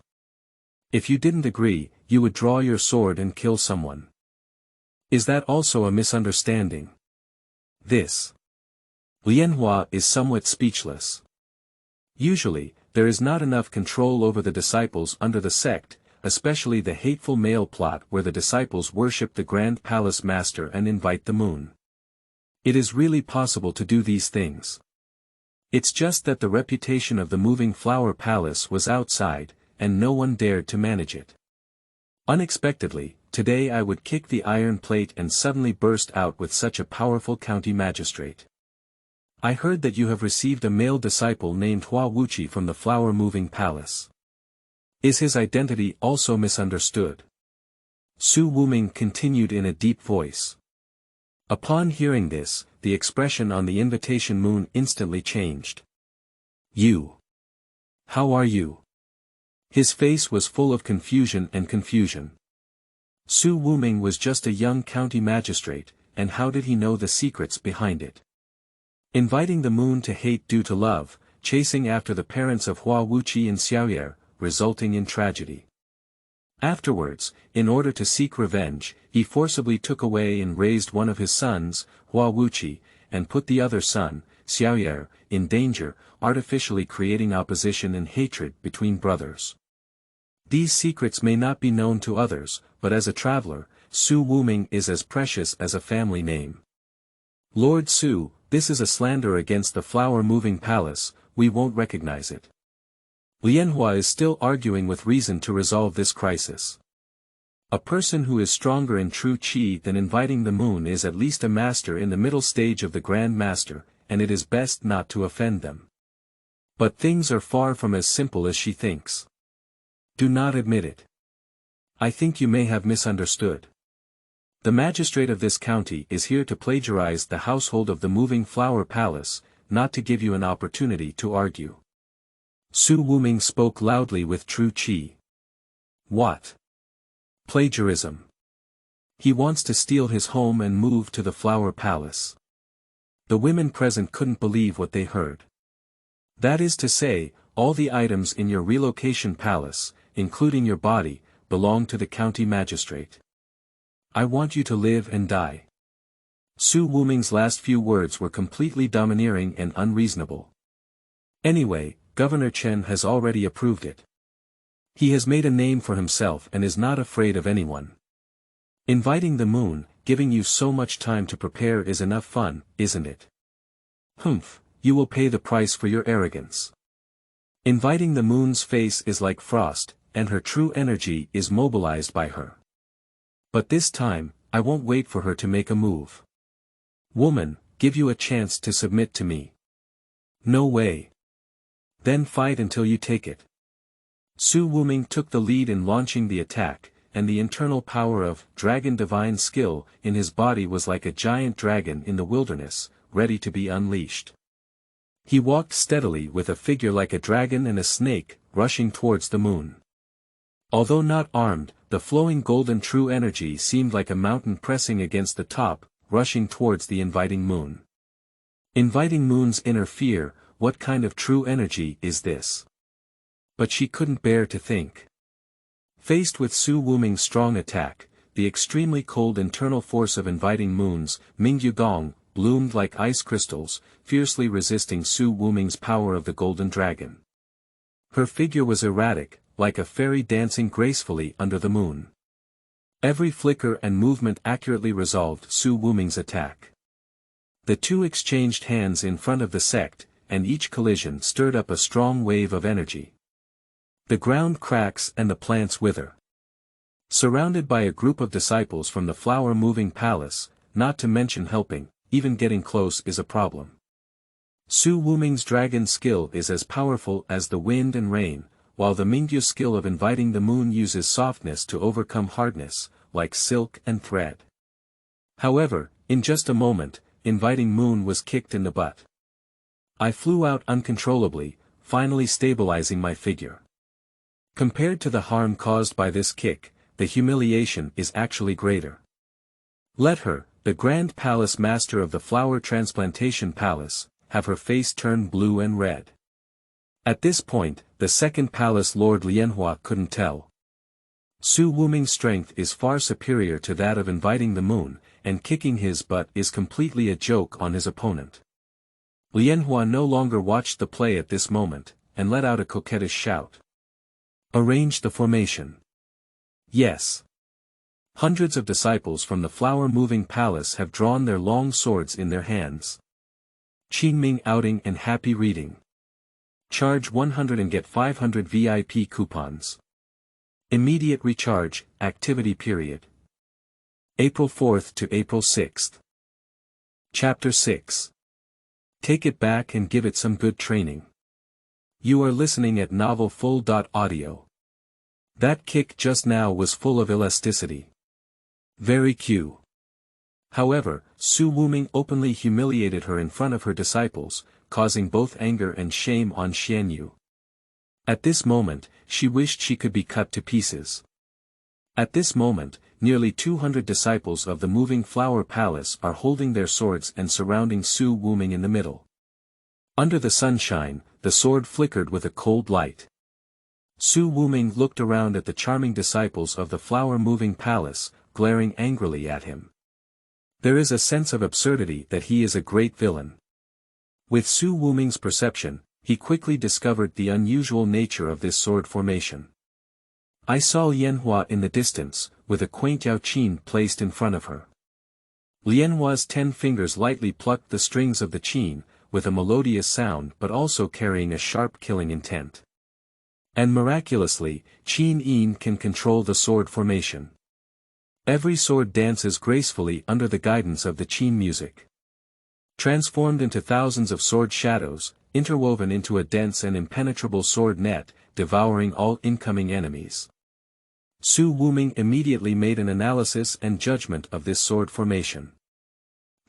S1: If you didn't agree, you would draw your sword and kill someone. Is that also a misunderstanding? This. Lianhua is somewhat speechless. Usually, there is not enough control over the disciples under the sect, especially the hateful male plot where the disciples worship the Grand Palace Master and invite the moon. It is really possible to do these things. It's just that the reputation of the moving flower palace was outside, and no one dared to manage it. Unexpectedly, today I would kick the iron plate and suddenly burst out with such a powerful county magistrate. I heard that you have received a male disciple named Hua Wuqi from the flower-moving palace. Is his identity also misunderstood? Su Wuming continued in a deep voice. Upon hearing this, the expression on the invitation moon instantly changed. You. How are you? His face was full of confusion and confusion. Su Wuming was just a young county magistrate, and how did he know the secrets behind it? Inviting the moon to hate due to love, chasing after the parents of Hua Wuqi and Xiaoyer, resulting in tragedy. Afterwards, in order to seek revenge, he forcibly took away and raised one of his sons, Hua Wuqi, and put the other son, Xiaoyer, in danger, artificially creating opposition and hatred between brothers. These secrets may not be known to others, but as a traveler, Su Wuming is as precious as a family name. Lord Su, this is a slander against the flower-moving palace, we won't recognize it. Lianhua is still arguing with reason to resolve this crisis. A person who is stronger in true qi than inviting the moon is at least a master in the middle stage of the Grand Master, and it is best not to offend them. But things are far from as simple as she thinks. Do not admit it. I think you may have misunderstood. The magistrate of this county is here to plagiarize the household of the moving flower palace, not to give you an opportunity to argue. Su Wuming spoke loudly with true qi. What? Plagiarism. He wants to steal his home and move to the flower palace. The women present couldn't believe what they heard. That is to say, all the items in your relocation palace, including your body, belong to the county magistrate. I want you to live and die. Su Wuming's last few words were completely domineering and unreasonable. Anyway, Governor Chen has already approved it. He has made a name for himself and is not afraid of anyone. Inviting the moon, giving you so much time to prepare is enough fun, isn't it? Humph, you will pay the price for your arrogance. Inviting the moon's face is like frost, and her true energy is mobilized by her. But this time, I won't wait for her to make a move. Woman, give you a chance to submit to me. No way. Then fight until you take it. Su Wuming took the lead in launching the attack, and the internal power of dragon divine skill in his body was like a giant dragon in the wilderness, ready to be unleashed. He walked steadily with a figure like a dragon and a snake, rushing towards the moon. Although not armed, the flowing golden true energy seemed like a mountain pressing against the top, rushing towards the inviting moon. Inviting moon's inner fear, what kind of true energy is this? But she couldn't bear to think. Faced with Su Wuming's strong attack, the extremely cold internal force of inviting moon's Mingyu Gong bloomed like ice crystals, fiercely resisting Su Wuming's power of the golden dragon. Her figure was erratic, like a fairy dancing gracefully under the moon. Every flicker and movement accurately resolved Su Wuming's attack. The two exchanged hands in front of the sect, and each collision stirred up a strong wave of energy. The ground cracks and the plants wither. Surrounded by a group of disciples from the flower-moving palace, not to mention helping, even getting close is a problem. Su Wuming's dragon skill is as powerful as the wind and rain, while the Mingyu skill of inviting the moon uses softness to overcome hardness, like silk and thread. However, in just a moment, inviting moon was kicked in the butt. I flew out uncontrollably, finally stabilizing my figure. Compared to the harm caused by this kick, the humiliation is actually greater. Let her, the Grand Palace Master of the Flower Transplantation Palace, have her face turn blue and red. At this point, the second Palace Lord Lianhua couldn't tell. Su Wuming's strength is far superior to that of inviting the moon, and kicking his butt is completely a joke on his opponent. Lianhua no longer watched the play at this moment, and let out a coquettish shout. Arrange the formation. Yes. Hundreds of disciples from the flower-moving palace have drawn their long swords in their hands. Qingming outing and happy reading. Charge 100 and get 500 VIP coupons. Immediate recharge, activity period. April 4th to April 6th. Chapter 6. Take it back and give it some good training. You are listening at novelfull.audio. That kick just now was full of elasticity. Very cute. However, Su Wuming openly humiliated her in front of her disciples, causing both anger and shame on Xianyu. At this moment, she wished she could be cut to pieces. At this moment, nearly 200 disciples of the moving flower palace are holding their swords and surrounding Su Wuming in the middle. Under the sunshine, the sword flickered with a cold light. Su Wuming looked around at the charming disciples of the flower-moving palace, glaring angrily at him. There is a sense of absurdity that he is a great villain. With Su Wuming's perception, he quickly discovered the unusual nature of this sword formation. I saw Lianhua in the distance, with a quaint Yao Qin placed in front of her. Lianhua's 10 fingers lightly plucked the strings of the qin, with a melodious sound but also carrying a sharp killing intent. And miraculously, Qin Yin can control the sword formation. Every sword dances gracefully under the guidance of the qin music. Transformed into thousands of sword shadows, interwoven into a dense and impenetrable sword net, devouring all incoming enemies. Su Wuming immediately made an analysis and judgment of this sword formation.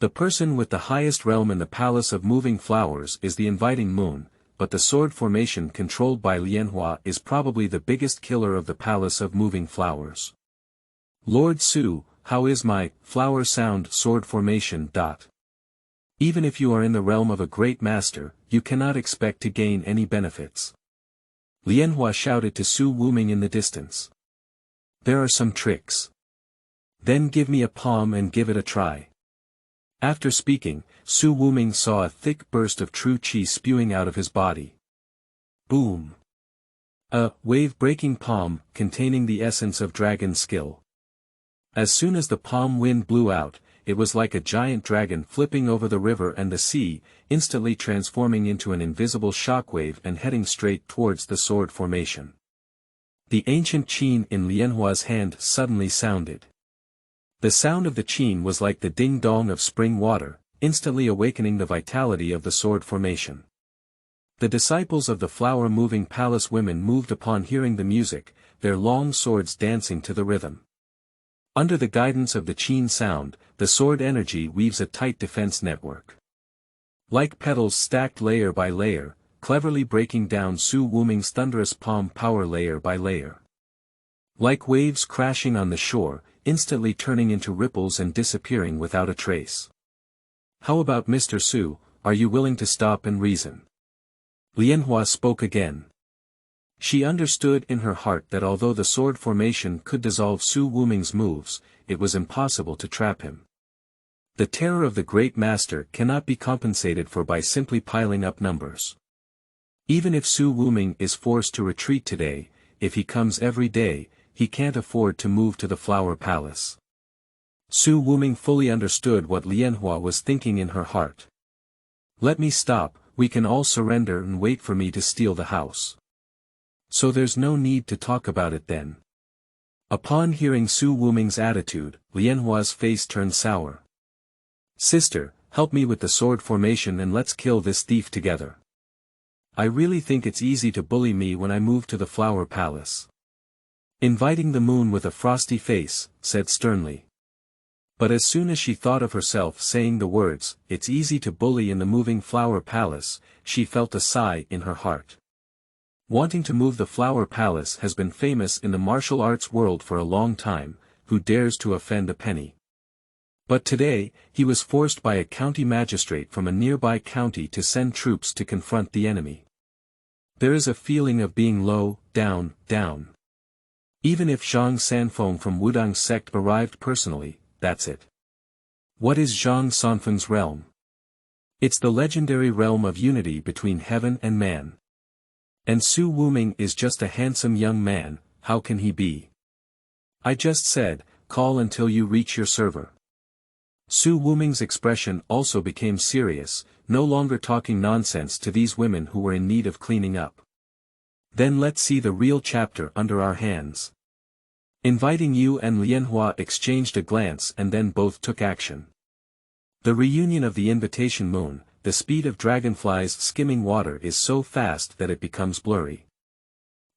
S1: The person with the highest realm in the Palace of Moving Flowers is the inviting moon, but the sword formation controlled by Lianhua is probably the biggest killer of the Palace of Moving Flowers. Lord Su, how is my flower sound sword formation? Even if you are in the realm of a great master, you cannot expect to gain any benefits. Lianhua shouted to Su Wuming in the distance. There are some tricks. Then give me a palm and give it a try. After speaking, Su Wuming saw a thick burst of true qi spewing out of his body. Boom! A wave-breaking palm, containing the essence of dragon skill. As soon as the palm wind blew out, it was like a giant dragon flipping over the river and the sea, instantly transforming into an invisible shockwave and heading straight towards the sword formation. The ancient qin in Lianhua's hand suddenly sounded. The sound of the qin was like the ding-dong of spring water, instantly awakening the vitality of the sword formation. The disciples of the flower-moving palace women moved upon hearing the music, their long swords dancing to the rhythm. Under the guidance of the qin sound, the sword energy weaves a tight defense network. Like petals stacked layer by layer, cleverly breaking down Su Wuming's thunderous palm power layer by layer. Like waves crashing on the shore, instantly turning into ripples and disappearing without a trace. How about Mr. Su, are you willing to stop and reason? Lianhua spoke again. She understood in her heart that although the sword formation could dissolve Su Wuming's moves, it was impossible to trap him. The terror of the great master cannot be compensated for by simply piling up numbers. Even if Su Wuming is forced to retreat today, if he comes every day, he can't afford to move to the Flower Palace. Su Wuming fully understood what Lianhua was thinking in her heart. Let me stop, we can all surrender and wait for me to steal the house. So there's no need to talk about it then. Upon hearing Su Wuming's attitude, Lianhua's face turned sour. Sister, help me with the sword formation and let's kill this thief together. I really think it's easy to bully me when I move to the Flower Palace. Inviting the moon with a frosty face, said sternly. But as soon as she thought of herself saying the words, "It's easy to bully in the moving Flower Palace," she felt a sigh in her heart. Wanting to move the Flower Palace has been famous in the martial arts world for a long time, who dares to offend a penny. But today, he was forced by a county magistrate from a nearby county to send troops to confront the enemy. There is a feeling of being low, down. Even if Zhang Sanfeng from Wudang Sect arrived personally, that's it. What is Zhang Sanfeng's realm? It's the legendary realm of unity between heaven and man. And Su Wuming is just a handsome young man, how can he be? I just said, call until you reach your server. Su Wuming's expression also became serious, no longer talking nonsense to these women who were in need of cleaning up. Then let's see the real chapter under our hands. Inviting Yu and Lianhua exchanged a glance and then both took action. The reunion of the invitation moon, the speed of dragonflies skimming water is so fast that it becomes blurry.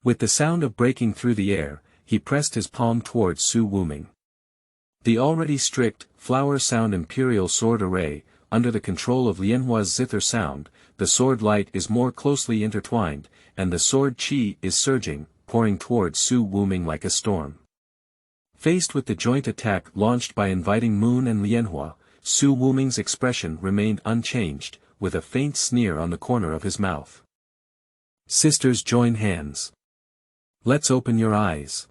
S1: With the sound of breaking through the air, he pressed his palm towards Su Wuming. The already strict, flower sound imperial sword array, under the control of Lianhua's zither sound, the sword light is more closely intertwined, and the sword qi is surging, pouring towards Su Wuming like a storm. Faced with the joint attack launched by inviting Moon and Lianhua, Su Wuming's expression remained unchanged, with a faint sneer on the corner of his mouth. Sisters, join hands. Let's open your eyes.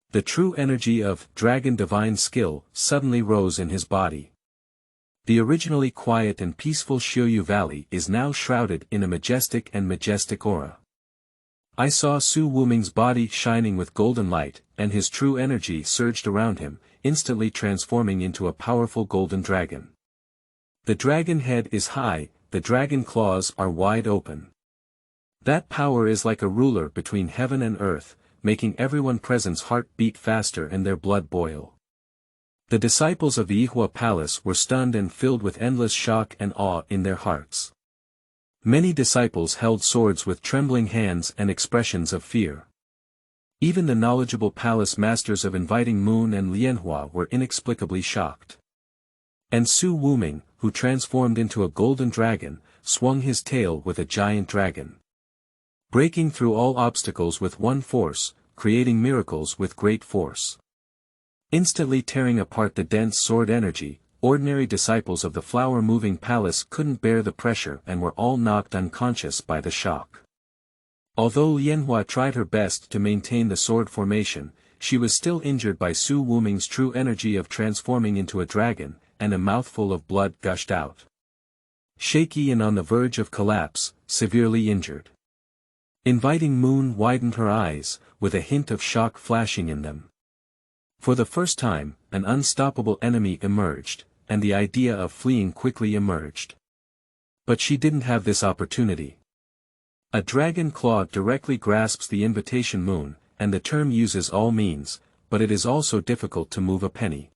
S1: The true energy of dragon divine skill suddenly rose in his body. The originally quiet and peaceful Xiuyu Valley is now shrouded in a majestic aura. I saw Su Wuming's body shining with golden light, and his true energy surged around him, instantly transforming into a powerful golden dragon. The dragon head is high, the dragon claws are wide open. That power is like a ruler between heaven and earth, making everyone present's heart beat faster and their blood boil. The disciples of the Yihua Palace were stunned and filled with endless shock and awe in their hearts. Many disciples held swords with trembling hands and expressions of fear. Even the knowledgeable palace masters of inviting Moon and Lianhua were inexplicably shocked. And Su Wuming, who transformed into a golden dragon, swung his tail with a giant dragon. Breaking through all obstacles with one force, creating miracles with great force. Instantly tearing apart the dense sword energy, ordinary disciples of the flower-moving palace couldn't bear the pressure and were all knocked unconscious by the shock. Although Lianhua tried her best to maintain the sword formation, she was still injured by Su Wuming's true energy of transforming into a dragon, and a mouthful of blood gushed out. Shaky and on the verge of collapse, severely injured. Inviting Moon widened her eyes, with a hint of shock flashing in them. For the first time, an unstoppable enemy emerged, and the idea of fleeing quickly emerged. But she didn't have this opportunity. A dragon claw directly grasps the invitation moon, and the term uses all means, but it is also difficult to move a penny.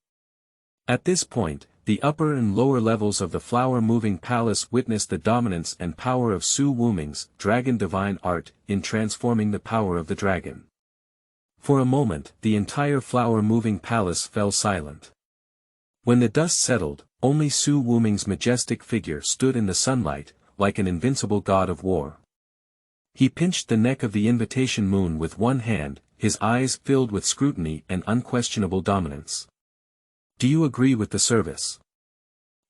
S1: At this point, the upper and lower levels of the flower-moving palace witnessed the dominance and power of Su Wuming's dragon divine art in transforming the power of the dragon. For a moment, the entire flower-moving palace fell silent. When the dust settled, only Su Wuming's majestic figure stood in the sunlight, like an invincible god of war. He pinched the neck of the invitation moon with one hand, his eyes filled with scrutiny and unquestionable dominance. Do you agree with the service?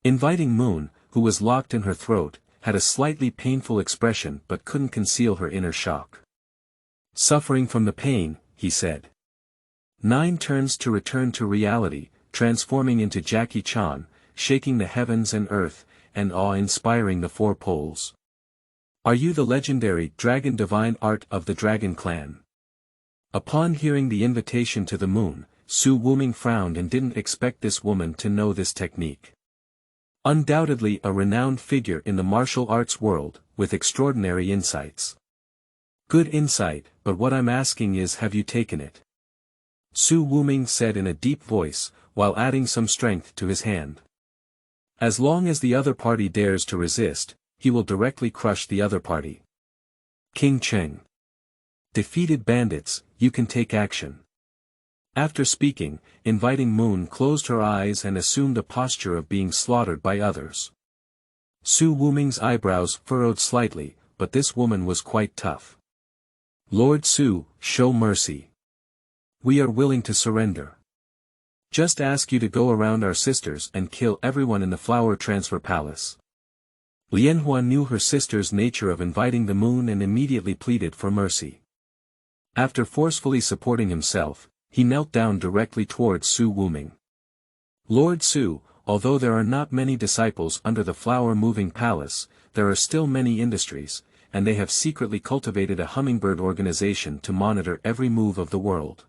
S1: Inviting Moon, who was locked in her throat, had a slightly painful expression but couldn't conceal her inner shock. Suffering from the pain, he said. 9 turns to return to reality, transforming into Jackie Chan, shaking the heavens and earth, and awe-inspiring the 4 poles. Are you the legendary dragon divine art of the dragon clan? Upon hearing the invitation to the moon, Su Wuming frowned and didn't expect this woman to know this technique. Undoubtedly a renowned figure in the martial arts world, with extraordinary insights. Good insight, but what I'm asking is, have you taken it? Su Wuming said in a deep voice, while adding some strength to his hand. As long as the other party dares to resist, he will directly crush the other party. King Cheng. Defeated bandits, you can take action. After speaking, Inviting Moon closed her eyes and assumed a posture of being slaughtered by others. Su Wuming's eyebrows furrowed slightly, but this woman was quite tough. Lord Su, show mercy. We are willing to surrender. Just ask you to go around our sisters and kill everyone in the Flower Transfer Palace. Lianhua knew her sister's nature of inviting the moon and immediately pleaded for mercy. After forcefully supporting himself, he knelt down directly towards Su Wuming. Lord Su, although there are not many disciples under the flower-moving palace, there are still many industries, and they have secretly cultivated a hummingbird organization to monitor every move of the world.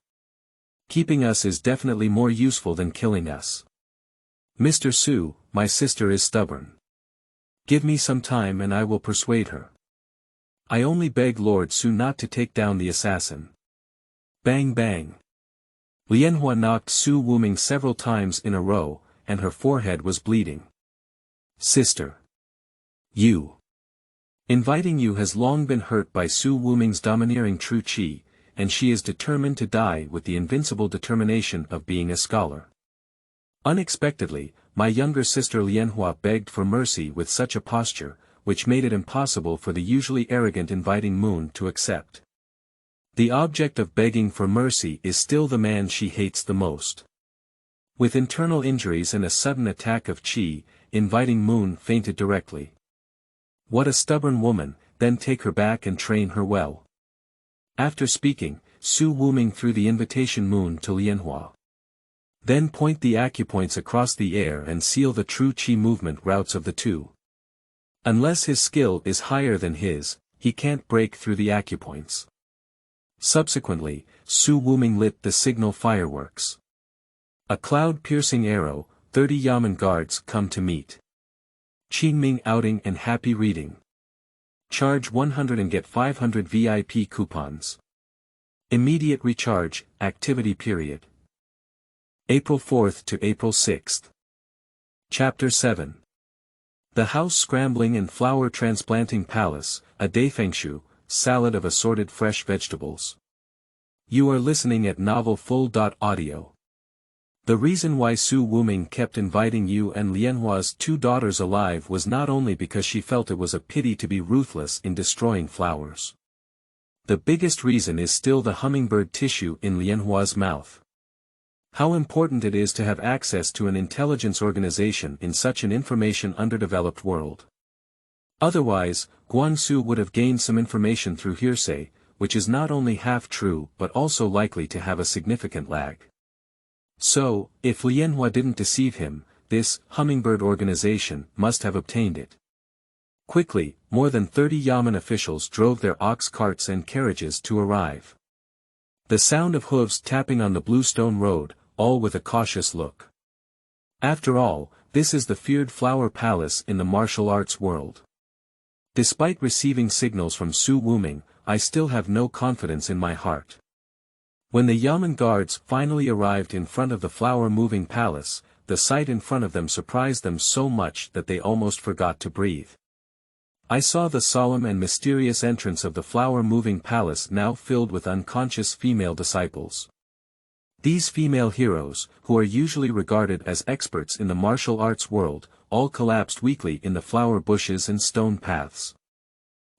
S1: Keeping us is definitely more useful than killing us. Mr. Su, my sister is stubborn. Give me some time and I will persuade her. I only beg Lord Su not to take down the assassin. Bang bang. Lianhua knocked Su Wuming several times in a row, and her forehead was bleeding. Sister. You. Inviting you has long been hurt by Su Wuming's domineering true qi, and she is determined to die with the invincible determination of being a scholar. Unexpectedly, my younger sister Lianhua begged for mercy with such a posture, which made it impossible for the usually arrogant Inviting Moon to accept. The object of begging for mercy is still the man she hates the most. With internal injuries and a sudden attack of qi, Inviting Moon fainted directly. What a stubborn woman, then take her back and train her well. After speaking, Su Wuming threw the invitation moon to Lianhua. Then point the acupoints across the air and seal the true qi movement routes of the two. Unless his skill is higher than his, he can't break through the acupoints. Subsequently, Su Wuming lit the signal fireworks. A cloud-piercing arrow, 30 Yamen guards come to meet. Qingming outing and happy reading. Charge 100 and get 500 VIP coupons. Immediate recharge, activity period. April 4th to April 6th. Chapter 7. The House Scrambling and Flower Transplanting Palace, a Dafengshou, salad of assorted fresh vegetables. You are listening at novelfull.audio. The reason why Su Wuming kept inviting you and Lianhua's 2 daughters alive was not only because she felt it was a pity to be ruthless in destroying flowers. The biggest reason is still the hummingbird tissue in Lianhua's mouth. How important it is to have access to an intelligence organization in such an information-underdeveloped world. Otherwise, Guangxu would have gained some information through hearsay, which is not only half true but also likely to have a significant lag. So, if Lianhua didn't deceive him, this hummingbird organization must have obtained it. Quickly, more than 30 Yamen officials drove their ox carts and carriages to arrive. The sound of hooves tapping on the bluestone road, all with a cautious look. After all, this is the feared flower palace in the martial arts world. Despite receiving signals from Su Wuming, I still have no confidence in my heart. When the Yamen guards finally arrived in front of the flower-moving palace, the sight in front of them surprised them so much that they almost forgot to breathe. I saw the solemn and mysterious entrance of the flower-moving palace now filled with unconscious female disciples. These female heroes, who are usually regarded as experts in the martial arts world, all collapsed weakly in the flower bushes and stone paths.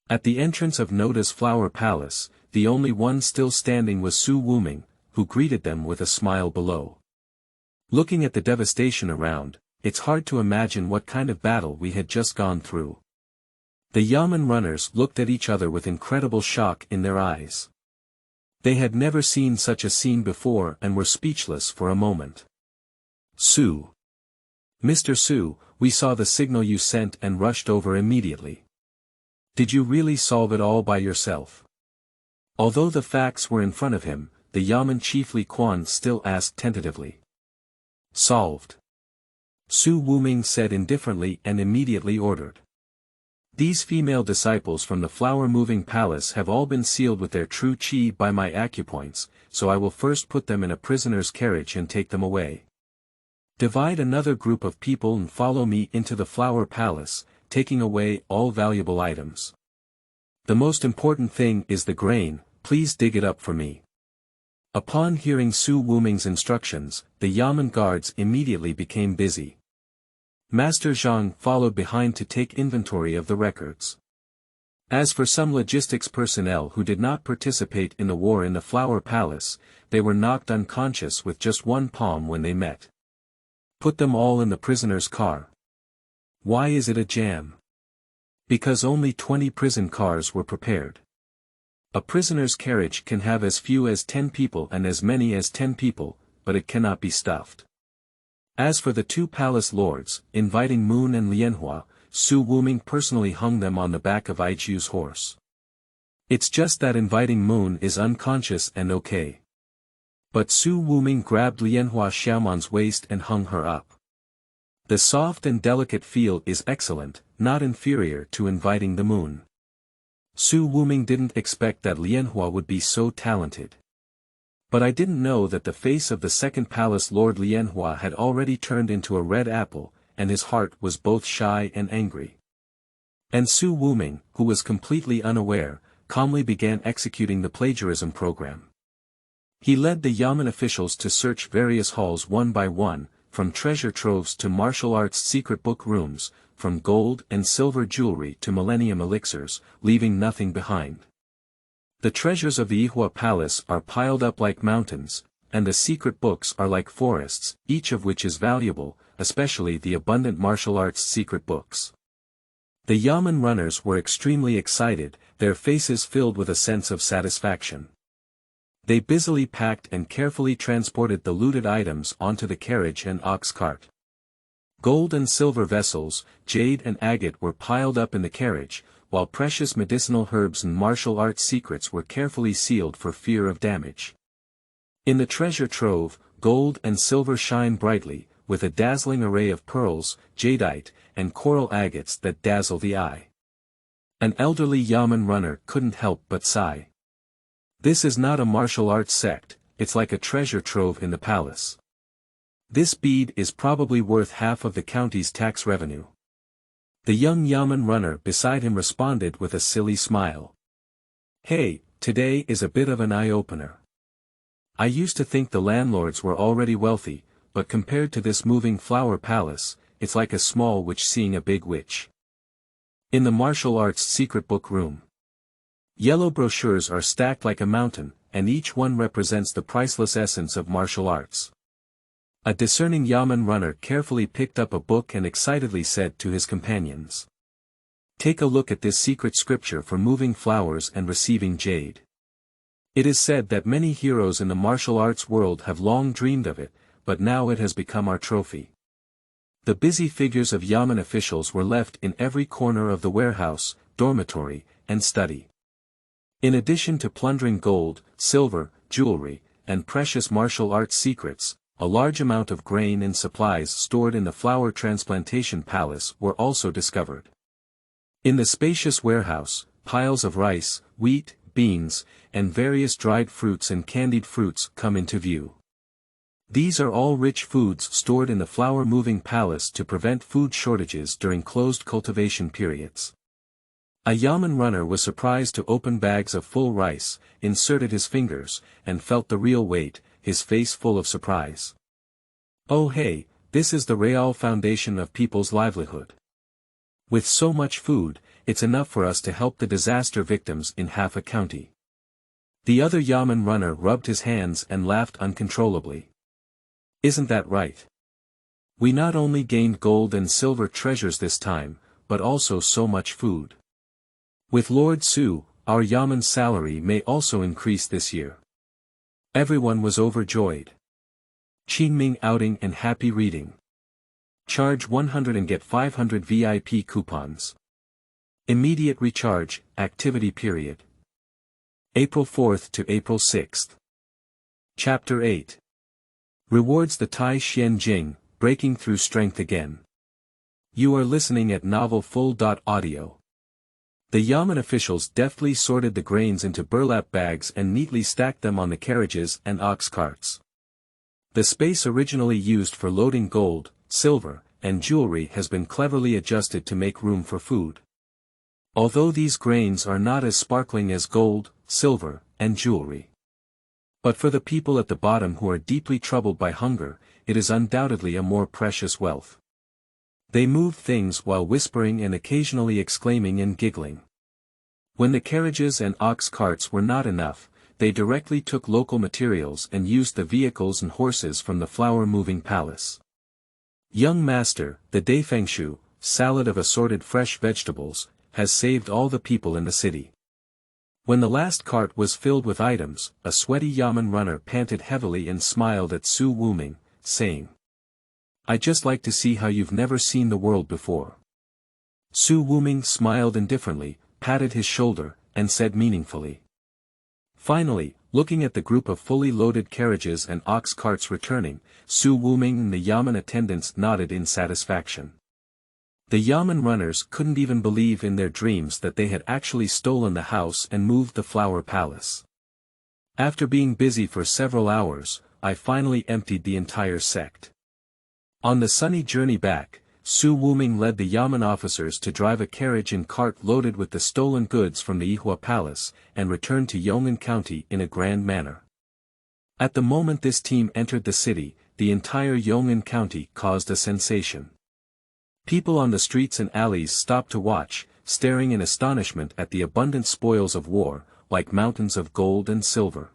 S1: At the entrance of Noda's flower palace, the only one still standing was Su Wuming, who greeted them with a smile below. Looking at the devastation around, it's hard to imagine what kind of battle we had just gone through. The Yamen runners looked at each other with incredible shock in their eyes. They had never seen such a scene before and were speechless for a moment. Su. Mr. Su, we saw the signal you sent and rushed over immediately. Did you really solve it all by yourself? Although the facts were in front of him, the Yamen chief Li Quan still asked tentatively. Solved. Su Wuming said indifferently and immediately ordered. These female disciples from the flower-moving palace have all been sealed with their true qi by my acupoints, so I will first put them in a prisoner's carriage and take them away. Divide another group of people and follow me into the flower palace, taking away all valuable items. The most important thing is the grain, please dig it up for me. Upon hearing Su Wuming's instructions, the Yamen guards immediately became busy. Master Zhang followed behind to take inventory of the records. As for some logistics personnel who did not participate in the war in the Flower Palace, they were knocked unconscious with just one palm when they met. Put them all in the prisoner's car. Why is it a jam? Because only 20 prison cars were prepared. A prisoner's carriage can have as few as 10 people and as many as 10 people, but it cannot be stuffed. As for the two palace lords, Inviting Moon and Lianhua, Su Wuming personally hung them on the back of Aichu's horse. It's just that Inviting Moon is unconscious and okay. But Su Wuming grabbed Lianhua Xiaoman's waist and hung her up. The soft and delicate feel is excellent, not inferior to Inviting the Moon. Su Wuming didn't expect that Lianhua would be so talented. But I didn't know that the face of the second palace lord Lianhua had already turned into a red apple, and his heart was both shy and angry. And Su Wuming, who was completely unaware, calmly began executing the plagiarism program. He led the Yamen officials to search various halls one by one, from treasure troves to martial arts secret book rooms, from gold and silver jewelry to millennium elixirs, leaving nothing behind. The treasures of the Yihua Palace are piled up like mountains, and the secret books are like forests, each of which is valuable, especially the abundant martial arts secret books. The Yamen runners were extremely excited, their faces filled with a sense of satisfaction. They busily packed and carefully transported the looted items onto the carriage and ox cart. Gold and silver vessels, jade and agate were piled up in the carriage, while precious medicinal herbs and martial arts secrets were carefully sealed for fear of damage. In the treasure trove, gold and silver shine brightly, with a dazzling array of pearls, jadeite, and coral agates that dazzle the eye. An elderly Yamen runner couldn't help but sigh. This is not a martial arts sect, it's like a treasure trove in the palace. This bead is probably worth half of the county's tax revenue. The young Yamen runner beside him responded with a silly smile. Hey, today is a bit of an eye-opener. I used to think the landlords were already wealthy, but compared to this moving flower palace, it's like a small witch seeing a big witch. In the martial arts secret book room. Yellow brochures are stacked like a mountain, and each one represents the priceless essence of martial arts. A discerning Yamen runner carefully picked up a book and excitedly said to his companions. Take a look at this secret scripture for moving flowers and receiving jade. It is said that many heroes in the martial arts world have long dreamed of it, but now it has become our trophy. The busy figures of yamen officials were left in every corner of the warehouse, dormitory, and study. In addition to plundering gold, silver, jewelry, and precious martial arts secrets, a large amount of grain and supplies stored in the flower transplantation palace were also discovered. In the spacious warehouse, piles of rice, wheat, beans, and various dried fruits and candied fruits come into view. These are all rich foods stored in the flower-moving palace to prevent food shortages during closed cultivation periods. A yamen runner was surprised to open bags of full rice, inserted his fingers, and felt the real weight, his face full of surprise. Oh hey, this is the real foundation of people's livelihood. With so much food, it's enough for us to help the disaster victims in half a county. The other yamen runner rubbed his hands and laughed uncontrollably. Isn't that right? We not only gained gold and silver treasures this time, but also so much food. With Lord Su, our yamen's salary may also increase this year. Everyone was overjoyed. Qingming outing and happy reading. Charge 100 and get 500 VIP coupons. Immediate recharge, activity period. April 4th to April 6th. Chapter 8. Rewards the Tai Xuan Jing, breaking through strength again. You are listening at Novel Full.audio. The yamen officials deftly sorted the grains into burlap bags and neatly stacked them on the carriages and ox carts. The space originally used for loading gold, silver, and jewelry has been cleverly adjusted to make room for food. Although these grains are not as sparkling as gold, silver, and jewelry. But for the people at the bottom who are deeply troubled by hunger, it is undoubtedly a more precious wealth. They moved things while whispering and occasionally exclaiming and giggling. When the carriages and ox carts were not enough, they directly took local materials and used the vehicles and horses from the flower-moving palace. Young master, the Dafengshou, salad of assorted fresh vegetables, has saved all the people in the city. When the last cart was filled with items, a sweaty yamen runner panted heavily and smiled at Su Wuming, saying, "I'd just like to see how you've never seen the world before." Su Wuming smiled indifferently, patted his shoulder, and said meaningfully. Finally, looking at the group of fully loaded carriages and ox carts returning, Su Wuming and the yamen attendants nodded in satisfaction. The yamen runners couldn't even believe in their dreams that they had actually stolen the house and moved the flower palace. After being busy for several hours, I finally emptied the entire sect. On the sunny journey back, Su Wuming led the yamen officers to drive a carriage and cart loaded with the stolen goods from the Yihua Palace, and return to Yong'an County in a grand manner. At the moment this team entered the city, the entire Yong'an County caused a sensation. People on the streets and alleys stopped to watch, staring in astonishment at the abundant spoils of war, like mountains of gold and silver.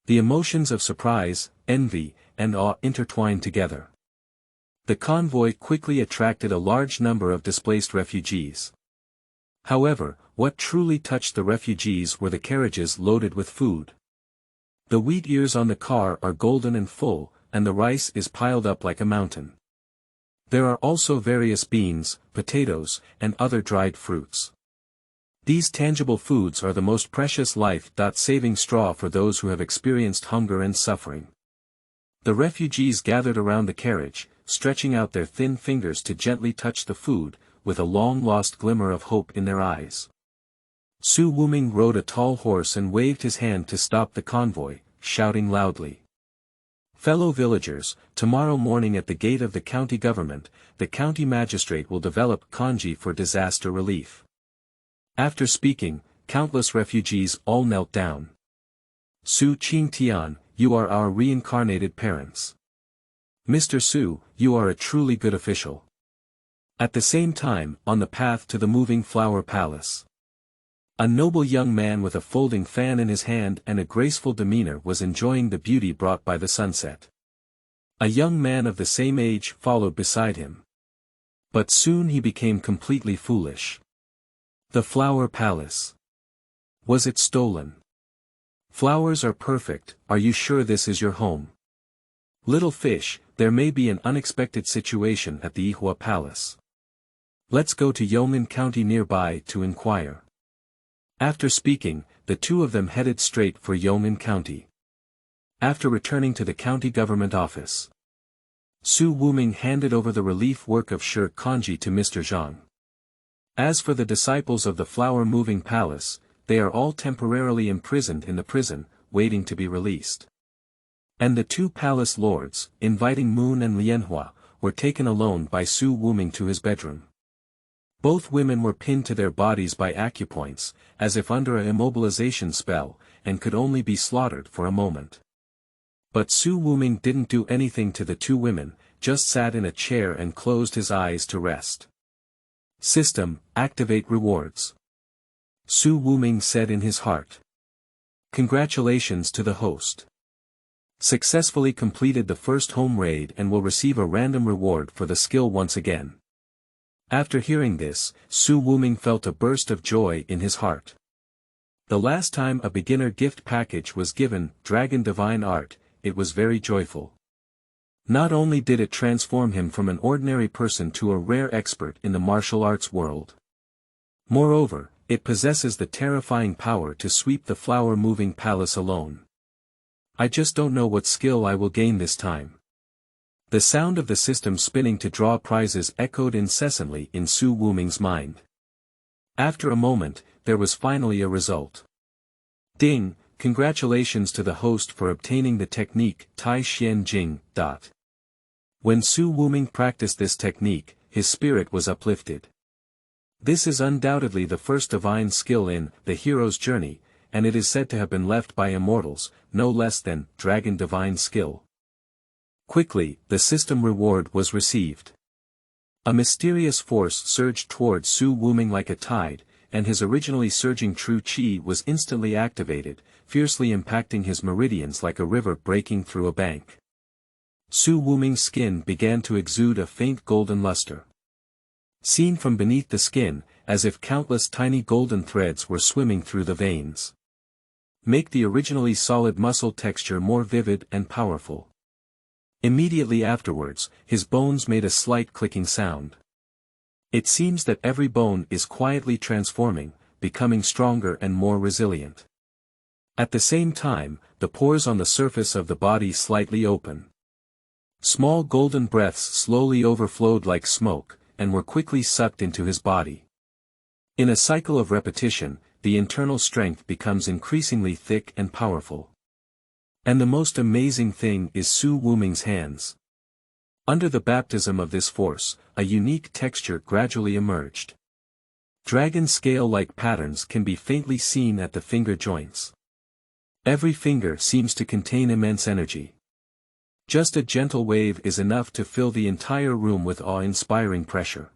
S1: The emotions of surprise, envy, and awe intertwined together. The convoy quickly attracted a large number of displaced refugees. However, what truly touched the refugees were the carriages loaded with food. The wheat ears on the car are golden and full, and the rice is piled up like a mountain. There are also various beans, potatoes, and other dried fruits. These tangible foods are the most precious life-saving straw for those who have experienced hunger and suffering. The refugees gathered around the carriage, stretching out their thin fingers to gently touch the food, with a long-lost glimmer of hope in their eyes. Su Wuming rode a tall horse and waved his hand to stop the convoy, shouting loudly. "Fellow villagers, tomorrow morning at the gate of the county government, the county magistrate will develop kanji for disaster relief." After speaking, countless refugees all knelt down. "Su Qingtian, you are our reincarnated parents. Mr. Su, you are a truly good official." At the same time, on the path to the moving flower palace, a noble young man with a folding fan in his hand and a graceful demeanor was enjoying the beauty brought by the sunset. A young man of the same age followed beside him. But soon he became completely foolish. The flower palace. Was it stolen? Flowers are perfect, are you sure this is your home? Little fish, there may be an unexpected situation at the Yihua Palace. Let's go to Youmen County nearby to inquire. After speaking, the two of them headed straight for Youmen County. After returning to the county government office, Su Wuming handed over the relief work of Shi Kanji to Mr. Zhang. As for the disciples of the flower-moving palace, they are all temporarily imprisoned in the prison, waiting to be released. And the two palace lords, inviting Moon and Lianhua, were taken alone by Su Wuming to his bedroom. Both women were pinned to their bodies by acupoints, as if under a immobilization spell, and could only be slaughtered for a moment. But Su Wuming didn't do anything to the two women, just sat in a chair and closed his eyes to rest. System, activate rewards. Su Wuming said in his heart. Congratulations to the host. Successfully completed the first home raid and will receive a random reward for the skill once again. After hearing this, Su Wuming felt a burst of joy in his heart. The last time a beginner gift package was given, Dragon Divine Art, it was very joyful. Not only did it transform him from an ordinary person to a rare expert in the martial arts world. Moreover, it possesses the terrifying power to sweep the flower-moving palace alone. I just don't know what skill I will gain this time. The sound of the system spinning to draw prizes echoed incessantly in Su Wuming's mind. After a moment, there was finally a result. Ding, congratulations to the host for obtaining the technique Tai Xuan Jing. When Su Wuming practiced this technique, his spirit was uplifted. This is undoubtedly the first divine skill in the hero's journey, and it is said to have been left by immortals, no less than Dragon Divine Skill. Quickly, the system reward was received. A mysterious force surged towards Su Wuming like a tide, and his originally surging true qi was instantly activated, fiercely impacting his meridians like a river breaking through a bank. Su Wuming's skin began to exude a faint golden luster. Seen from beneath the skin, as if countless tiny golden threads were swimming through the veins. Make the originally solid muscle texture more vivid and powerful. Immediately afterwards, his bones made a slight clicking sound. It seems that every bone is quietly transforming, becoming stronger and more resilient. At the same time, the pores on the surface of the body slightly open. Small golden breaths slowly overflowed like smoke, and were quickly sucked into his body. In a cycle of repetition, the internal strength becomes increasingly thick and powerful. And the most amazing thing is Su Wuming's hands. Under the baptism of this force, a unique texture gradually emerged. Dragon scale-like patterns can be faintly seen at the finger joints. Every finger seems to contain immense energy. Just a gentle wave is enough to fill the entire room with awe-inspiring pressure.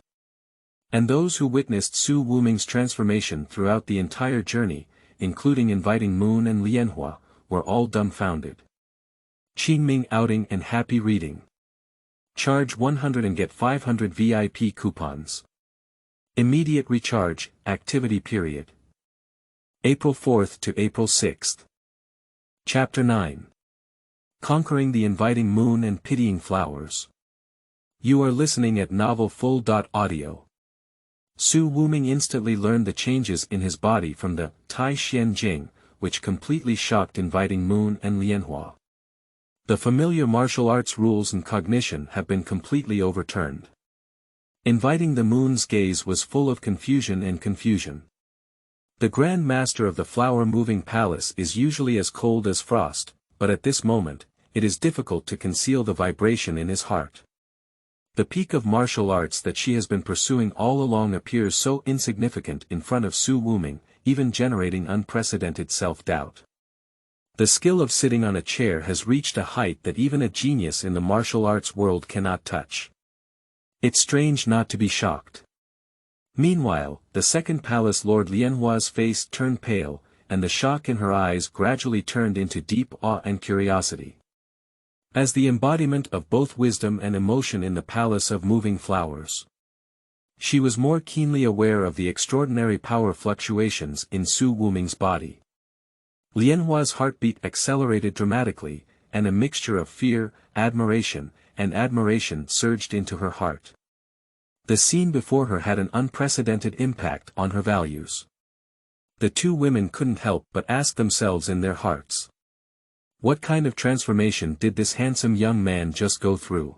S1: And those who witnessed Su Wuming's transformation throughout the entire journey, including inviting Moon and Lianhua, were all dumbfounded. Qingming outing and happy reading. Charge 100 and get 500 VIP coupons. Immediate recharge, activity period. April 4th to April 6th. Chapter 9. Conquering the inviting moon and pitying flowers. You are listening at novelfull.audio. Su Wuming instantly learned the changes in his body from the Tai Xuan Jing, which completely shocked inviting Moon and Lianhua. The familiar martial arts rules and cognition have been completely overturned. Inviting the Moon's gaze was full of confusion and confusion. The Grand Master of the flower-moving palace is usually as cold as frost, but at this moment, it is difficult to conceal the vibration in his heart. The peak of martial arts that she has been pursuing all along appears so insignificant in front of Su Wuming, even generating unprecedented self-doubt. The skill of sitting on a chair has reached a height that even a genius in the martial arts world cannot touch. It's strange not to be shocked. Meanwhile, the second palace lord Lianhua's face turned pale, and the shock in her eyes gradually turned into deep awe and curiosity. As the embodiment of both wisdom and emotion in the palace of moving flowers, she was more keenly aware of the extraordinary power fluctuations in Su Wuming's body. Lianhua's heartbeat accelerated dramatically, and a mixture of fear, admiration, and admiration surged into her heart. The scene before her had an unprecedented impact on her values. The two women couldn't help but ask themselves in their hearts. What kind of transformation did this handsome young man just go through?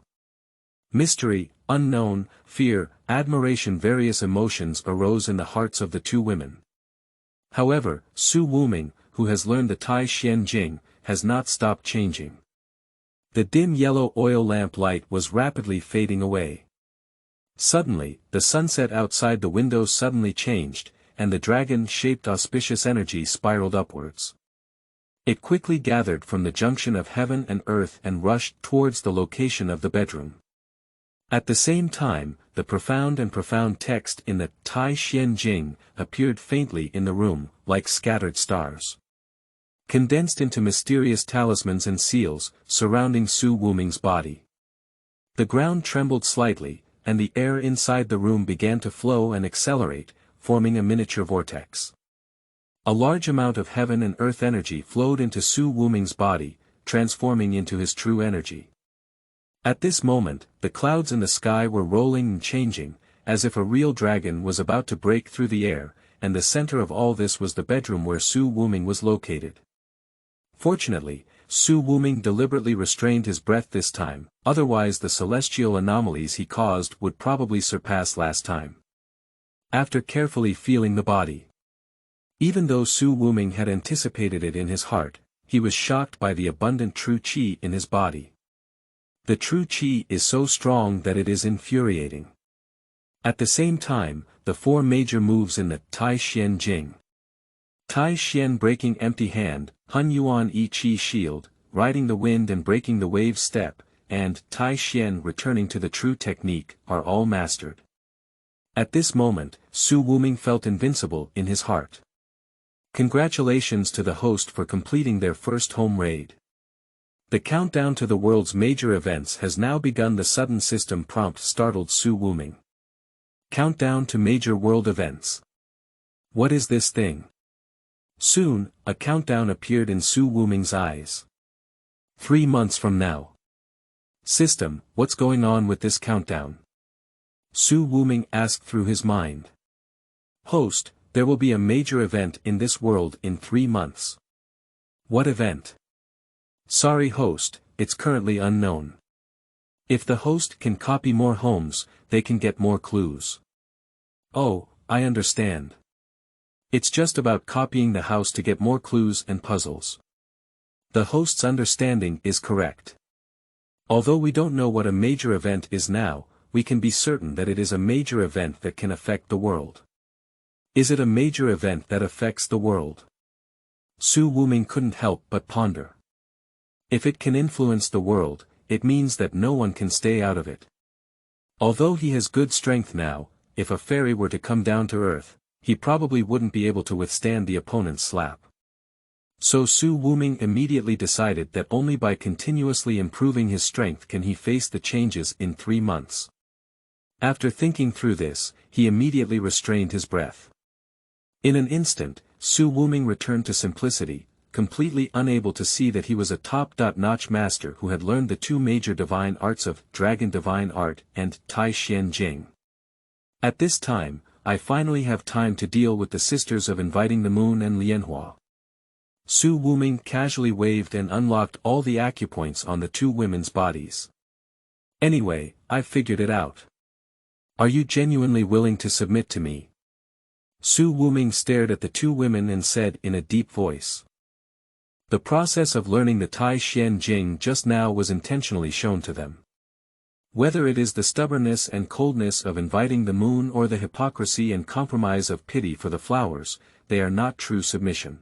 S1: Mystery, unknown, fear, admiration, various emotions arose in the hearts of the two women. However, Su Wuming, who has learned the Tai Xuan Jing, has not stopped changing. The dim yellow oil lamp light was rapidly fading away. Suddenly, the sunset outside the windows suddenly changed, and the dragon-shaped auspicious energy spiraled upwards. It quickly gathered from the junction of heaven and earth and rushed towards the location of the bedroom. At the same time, the profound text in the Tai Xuan Jing appeared faintly in the room, like scattered stars, condensed into mysterious talismans and seals, surrounding Su Wuming's body. The ground trembled slightly, and the air inside the room began to flow and accelerate, forming a miniature vortex. A large amount of heaven and earth energy flowed into Su Wuming's body, transforming into his true energy. At this moment, the clouds in the sky were rolling and changing, as if a real dragon was about to break through the air, and the center of all this was the bedroom where Su Wuming was located. Fortunately, Su Wuming deliberately restrained his breath this time, otherwise the celestial anomalies he caused would probably surpass last time. After carefully feeling the body, even though Su Wuming had anticipated it in his heart, he was shocked by the abundant true qi in his body. The true qi is so strong that it is infuriating. At the same time, the four major moves in the Tai Xuan Jing. Tai Xuan breaking empty hand, Hun Yuan I Chi shield, riding the wind and breaking the waves step, and Tai Xuan returning to the true technique are all mastered. At this moment, Su Wuming felt invincible in his heart. Congratulations to the host for completing their first home raid. The countdown to the world's major events has now begun. The sudden system prompt startled Su Wuming. Countdown to major world events. What is this thing? Soon, a countdown appeared in Su Wuming's eyes. 3 months from now. System, what's going on with this countdown? Su Wuming asked through his mind. Host, there will be a major event in this world in 3 months. What event? Sorry host, it's currently unknown. If the host can copy more homes, they can get more clues. Oh, I understand. It's just about copying the house to get more clues and puzzles. The host's understanding is correct. Although we don't know what a major event is now, we can be certain that it is a major event that can affect the world. Is it a major event that affects the world? Su Wuming couldn't help but ponder. If it can influence the world, it means that no one can stay out of it. Although he has good strength now, if a fairy were to come down to earth, he probably wouldn't be able to withstand the opponent's slap. So Su Wuming immediately decided that only by continuously improving his strength can he face the changes in 3 months. After thinking through this, he immediately restrained his breath. In an instant, Su Wuming returned to simplicity, completely unable to see that he was a top-notch master who had learned the 2 major divine arts of Dragon Divine Art and Tai Xuan Jing. At this time, I finally have time to deal with the Sisters of Inviting the Moon and Lianhua. Su Wuming casually waved and unlocked all the acupoints on the 2 women's bodies. Anyway, I've figured it out. Are you genuinely willing to submit to me? Su Wuming stared at the 2 women and said in a deep voice. The process of learning the Tai Xuan Jing just now was intentionally shown to them. Whether it is the stubbornness and coldness of inviting the moon or the hypocrisy and compromise of pity for the flowers, they are not true submission.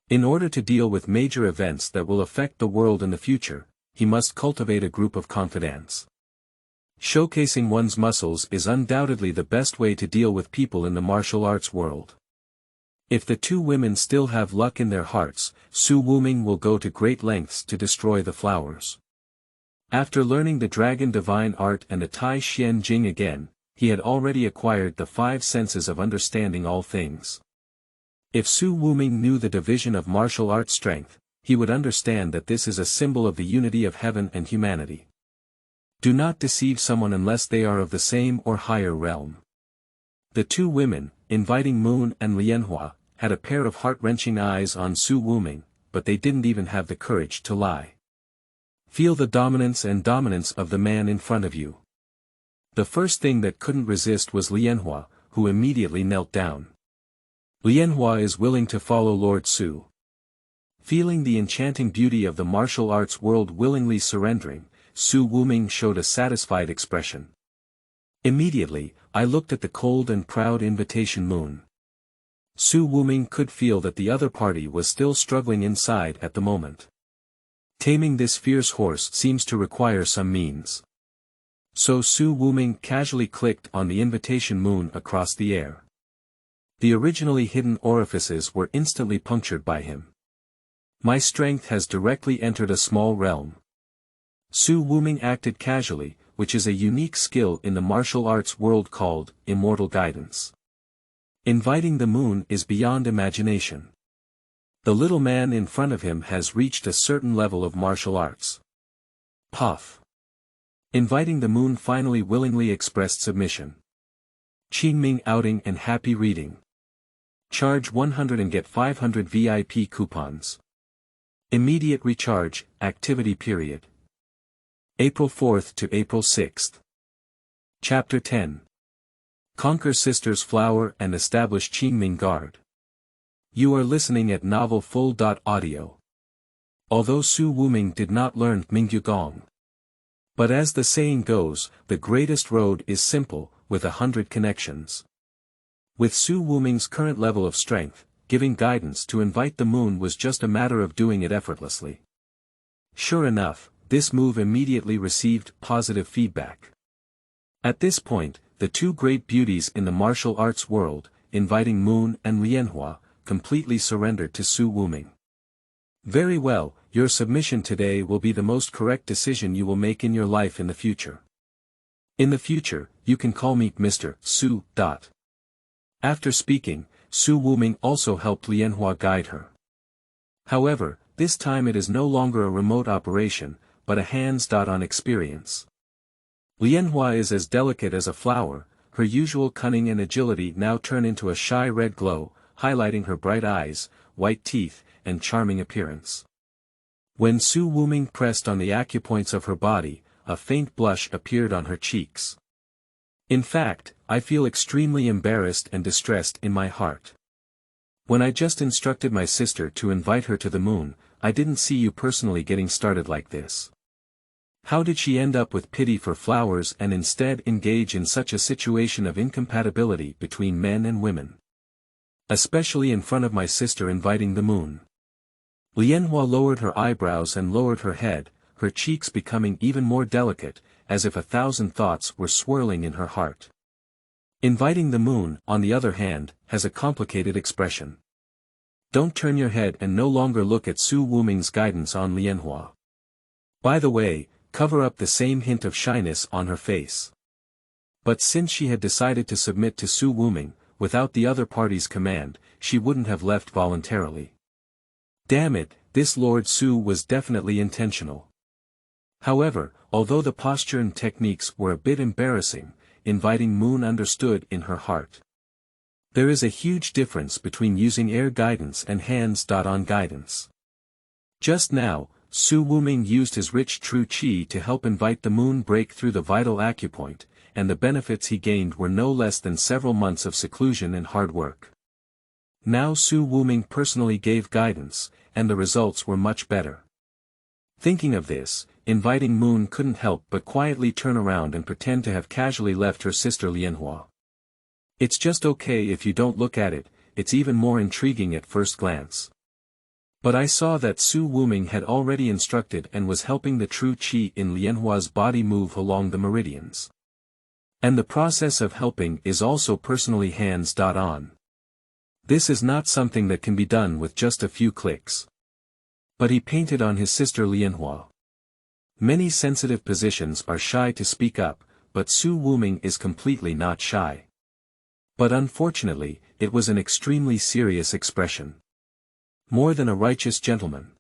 S1: In order to deal with major events that will affect the world in the future, he must cultivate a group of confidants. Showcasing one's muscles is undoubtedly the best way to deal with people in the martial arts world. If the 2 women still have luck in their hearts, Su Wuming will go to great lengths to destroy the flowers. After learning the Dragon Divine Art and the Tai Xuan Jing again, he had already acquired the 5 senses of understanding all things. If Su Wuming knew the division of martial art strength, he would understand that this is a symbol of the unity of heaven and humanity. Do not deceive someone unless they are of the same or higher realm. The two women, Inviting Moon and Lianhua, had a pair of heart-wrenching eyes on Su Wuming, but they didn't even have the courage to lie. Feel the dominance of the man in front of you. The first thing that couldn't resist was Lianhua, who immediately knelt down. Lianhua is willing to follow Lord Su. Feeling the enchanting beauty of the martial arts world willingly surrendering, Su Wuming showed a satisfied expression. Immediately, I looked at the cold and proud Invitation Moon. Su Wuming could feel that the other party was still struggling inside at the moment. Taming this fierce horse seems to require some means. So Su Wuming casually clicked on the Invitation Moon across the air. The originally hidden orifices were instantly punctured by him. My strength has directly entered a small realm. Su Wuming acted casually, which is a unique skill in the martial arts world called immortal guidance. Inviting the moon is beyond imagination. The little man in front of him has reached a certain level of martial arts. Puff. Inviting the moon finally willingly expressed submission. Qingming outing and happy reading. Charge 100 and get 500 VIP coupons. Immediate recharge, activity period. April 4th to April 6th. Chapter 10. Conquer Sisters Flower and establish Qingming Guard. You are listening at Novel Full.audio. Although Su Wuming did not learn Mingyu Gong. But as the saying goes, the greatest road is simple, with 100 connections. With Su Wuming's current level of strength, giving guidance to invite the moon was just a matter of doing it effortlessly. Sure enough, this move immediately received positive feedback. At this point, the two great beauties in the martial arts world, Inviting Moon and Lianhua, completely surrendered to Su Wuming. Very well, your submission today will be the most correct decision you will make in your life in the future. In the future, you can call me Mr. Su. After speaking, Su Wuming also helped Lianhua guide her. However, this time it is no longer a remote operation, but a hands-on experience. Lianhua is as delicate as a flower, her usual cunning and agility now turn into a shy red glow, highlighting her bright eyes, white teeth, and charming appearance. When Su Wuming pressed on the acupoints of her body, a faint blush appeared on her cheeks. In fact, I feel extremely embarrassed and distressed in my heart. When I just instructed my sister to invite her to the moon, I didn't see you personally getting started like this. How did she end up with pity for flowers and instead engage in such a situation of incompatibility between men and women? Especially in front of my sister inviting the moon. Lianhua lowered her eyebrows and lowered her head, her cheeks becoming even more delicate, as if 1,000 thoughts were swirling in her heart. Inviting the moon, on the other hand, has a complicated expression. Don't turn your head and no longer look at Su Wuming's guidance on Lianhua. By the way, cover up the same hint of shyness on her face. But since she had decided to submit to Su Wuming, without the other party's command, she wouldn't have left voluntarily. Damn it, this Lord Su was definitely intentional. However, although the posture and techniques were a bit embarrassing, Inviting Moon understood in her heart. There is a huge difference between using air guidance and hands-on guidance. Just now, Su Wuming used his rich true qi to help invite the moon break through the vital acupoint, and the benefits he gained were no less than several months of seclusion and hard work. Now Su Wuming personally gave guidance, and the results were much better. Thinking of this, Inviting Moon couldn't help but quietly turn around and pretend to have casually left her sister Lianhua. It's just okay if you don't look at it, it's even more intriguing at first glance. But I saw that Su Wuming had already instructed and was helping the true qi in Lianhua's body move along the meridians. And the process of helping is also personally hands-on. This is not something that can be done with just a few clicks. But he painted on his sister Lianhua. Many sensitive positions are shy to speak up, but Su Wuming is completely not shy. But unfortunately, it was an extremely serious expression. More than a righteous gentleman.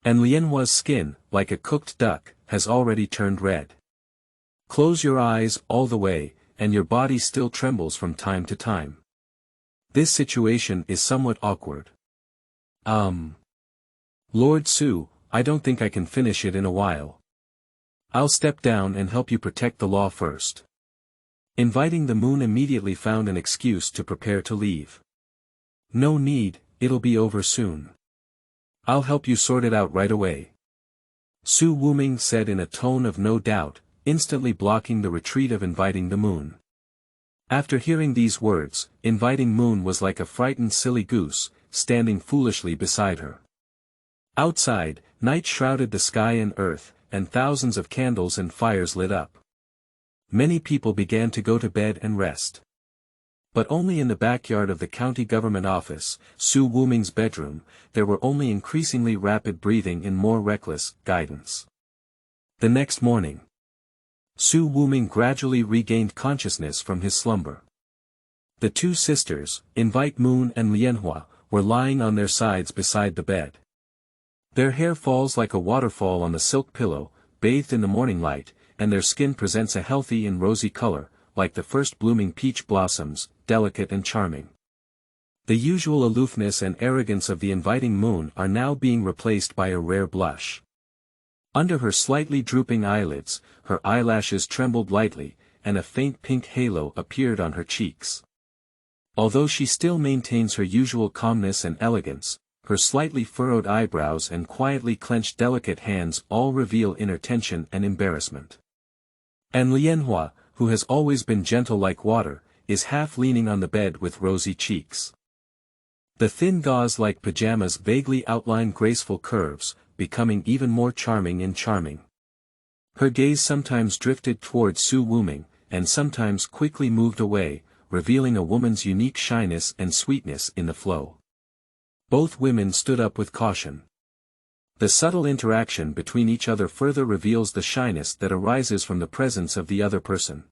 S1: And Lianhua's skin, like a cooked duck, has already turned red. Close your eyes all the way, and your body still trembles from time to time. This situation is somewhat awkward. Lord Su, I don't think I can finish it in a while. I'll step down and help you protect the law first. Inviting the moon immediately found an excuse to prepare to leave. No need, it'll be over soon. I'll help you sort it out right away. Su Wuming said in a tone of no doubt, instantly blocking the retreat of Inviting the Moon. After hearing these words, Inviting Moon was like a frightened silly goose, standing foolishly beside her. Outside, night shrouded the sky and earth, and thousands of candles and fires lit up. Many people began to go to bed and rest. But only in the backyard of the county government office, Su Wuming's bedroom, there were only increasingly rapid breathing and more reckless guidance. The next morning, Su Wuming gradually regained consciousness from his slumber. The two sisters, Invite Moon and Lianhua, were lying on their sides beside the bed. Their hair falls like a waterfall on the silk pillow, bathed in the morning light, and their skin presents a healthy and rosy color, like the first blooming peach blossoms, delicate and charming. The usual aloofness and arrogance of the Inviting Moon are now being replaced by a rare blush. Under her slightly drooping eyelids, her eyelashes trembled lightly, and a faint pink halo appeared on her cheeks. Although she still maintains her usual calmness and elegance, her slightly furrowed eyebrows and quietly clenched delicate hands all reveal inner tension and embarrassment. And Lianhua, who has always been gentle like water, is half leaning on the bed with rosy cheeks. The thin gauze-like pajamas vaguely outline graceful curves, becoming even more charming and charming. Her gaze sometimes drifted toward Su Wuming, and sometimes quickly moved away, revealing a woman's unique shyness and sweetness in the flow. Both women stood up with caution. The subtle interaction between each other further reveals the shyness that arises from the presence of the other person.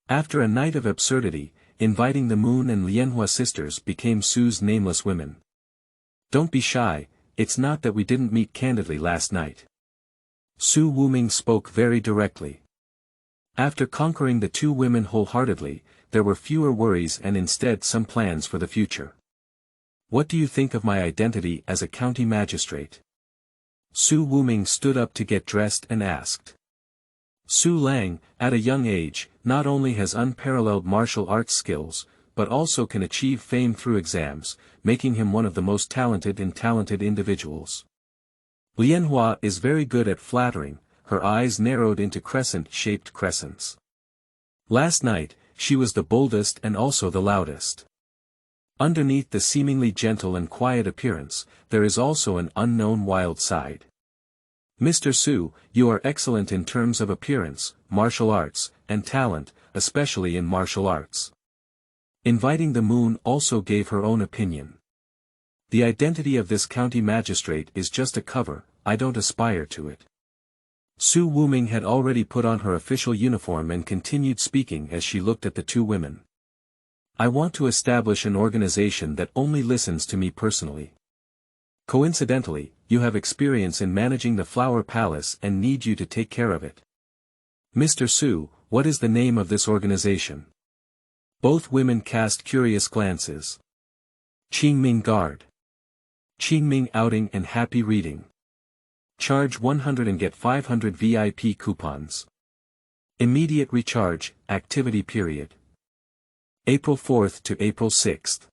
S1: After a night of absurdity, Inviting the Moon and Lianhua sisters became Su's nameless women. Don't be shy, it's not that we didn't meet candidly last night. Su Wuming spoke very directly. After conquering the two women wholeheartedly, there were fewer worries and instead some plans for the future. What do you think of my identity as a county magistrate? Su Wuming stood up to get dressed and asked. Su Lang, at a young age, not only has unparalleled martial arts skills, but also can achieve fame through exams, making him one of the most talented individuals. Lianhua is very good at flattering, her eyes narrowed into crescent-shaped crescents. Last night, she was the boldest and also the loudest. Underneath the seemingly gentle and quiet appearance, there is also an unknown wild side. Mr. Su, you are excellent in terms of appearance, martial arts, and talent, especially in martial arts. Inviting the Moon also gave her own opinion. The identity of this county magistrate is just a cover, I don't aspire to it. Su Wuming had already put on her official uniform and continued speaking as she looked at the two women. I want to establish an organization that only listens to me personally. Coincidentally, you have experience in managing the Flower Palace and need you to take care of it. Mr. Su, what is the name of this organization? Both women cast curious glances. Qingming Guard. Qingming Outing and Happy Reading. Charge 100 and get 500 VIP coupons. Immediate recharge, activity period. April 4th to April 6th.